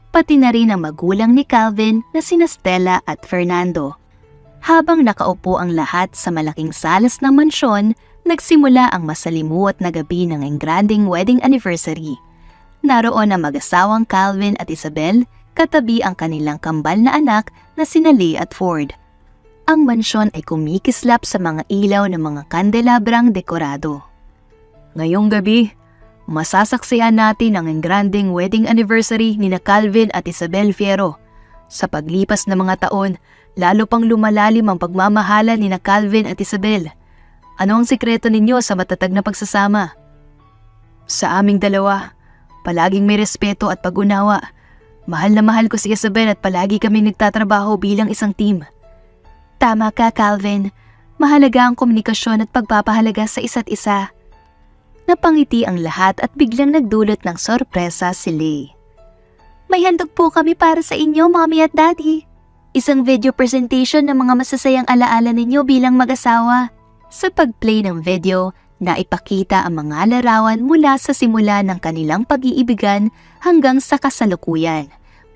Pati na rin ang magulang ni Calvin na sina Stella at Fernando. Habang nakaupo ang lahat sa malaking salas ng mansyon, nagsimula ang masalimuot na gabi ng engranding wedding anniversary. Naroon ang mag-asawang Calvin at Isabel, katabi ang kanilang kambal na anak na sina Lay at Ford. Ang mansyon ay kumikislap sa mga ilaw ng mga kandelabrang dekorado. Ngayong gabi, masasaksihan natin ang engranding wedding anniversary ni na Calvin at Isabel Fierro. Sa paglipas ng mga taon, lalo pang lumalalim ang pagmamahalan ni na Calvin at Isabel. Ano ang sikreto ninyo sa matatag na pagsasama? Sa aming dalawa, palaging may respeto at pag-unawa. Mahal na mahal ko si Isabel at palagi kaming nagtatrabaho bilang isang team. Tama ka, Calvin. Mahalaga ang komunikasyon at pagpapahalaga sa isa't isa. Napangiti ang lahat at biglang nagdulot ng sorpresa si Lay. May handog po kami para sa inyo, Mommy at Daddy. Isang video presentation ng mga masasayang alaala ninyo bilang mag-asawa. Sa pag-play ng video, naipakita ang mga larawan mula sa simula ng kanilang pag-iibigan hanggang sa kasalukuyan.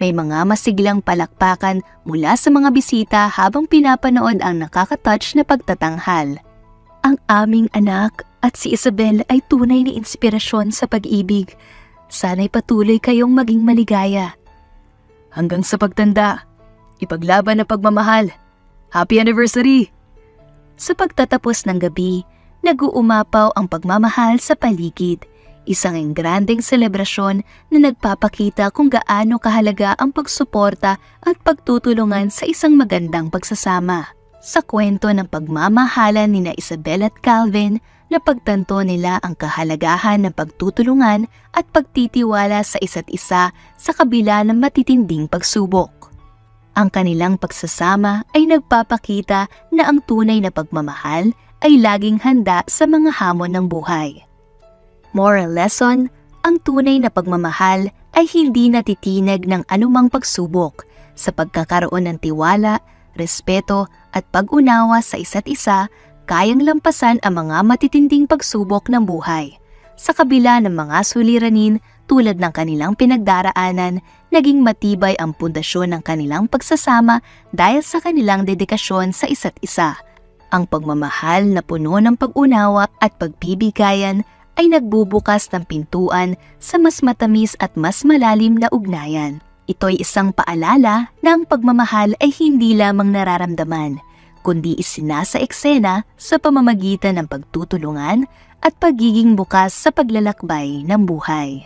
May mga masiglang palakpakan mula sa mga bisita habang pinapanood ang nakaka-touch na pagtatanghal. Ang aming anak at si Isabel ay tunay na inspirasyon sa pag-ibig. Sana'y patuloy kayong maging maligaya. Hanggang sa pagtanda, ipaglaban ang pagmamahal. Happy anniversary! Sa pagtatapos ng gabi, nag-uumapaw ang pagmamahal sa paligid. Isang engranding selebrasyon na nagpapakita kung gaano kahalaga ang pagsuporta at pagtutulungan sa isang magandang pagsasama. Sa kwento ng pagmamahalan ni na Isabel at Calvin, napagtanto nila ang kahalagahan ng pagtutulungan at pagtitiwala sa isa't isa sa kabila ng matitinding pagsubok. Ang kanilang pagsasama ay nagpapakita na ang tunay na pagmamahal ay laging handa sa mga hamon ng buhay. Moral lesson, ang tunay na pagmamahal ay hindi natitinag ng anumang pagsubok sa pagkakaroon ng tiwala, respeto at pag-unawa sa isa't isa, kayang lampasan ang mga matitinding pagsubok ng buhay. Sa kabila ng mga suliranin tulad ng kanilang pinagdaraanan, naging matibay ang pundasyon ng kanilang pagsasama dahil sa kanilang dedikasyon sa isa't isa. Ang pagmamahal na puno ng pag-unawa at pagbibigayan ay nagbubukas ng pintuan sa mas matamis at mas malalim na ugnayan. Ito'y isang paalala na ang pagmamahal ay hindi lamang nararamdaman, kundi isinasa eksena sa pamamagitan ng pagtutulungan at pagiging bukas sa paglalakbay ng buhay.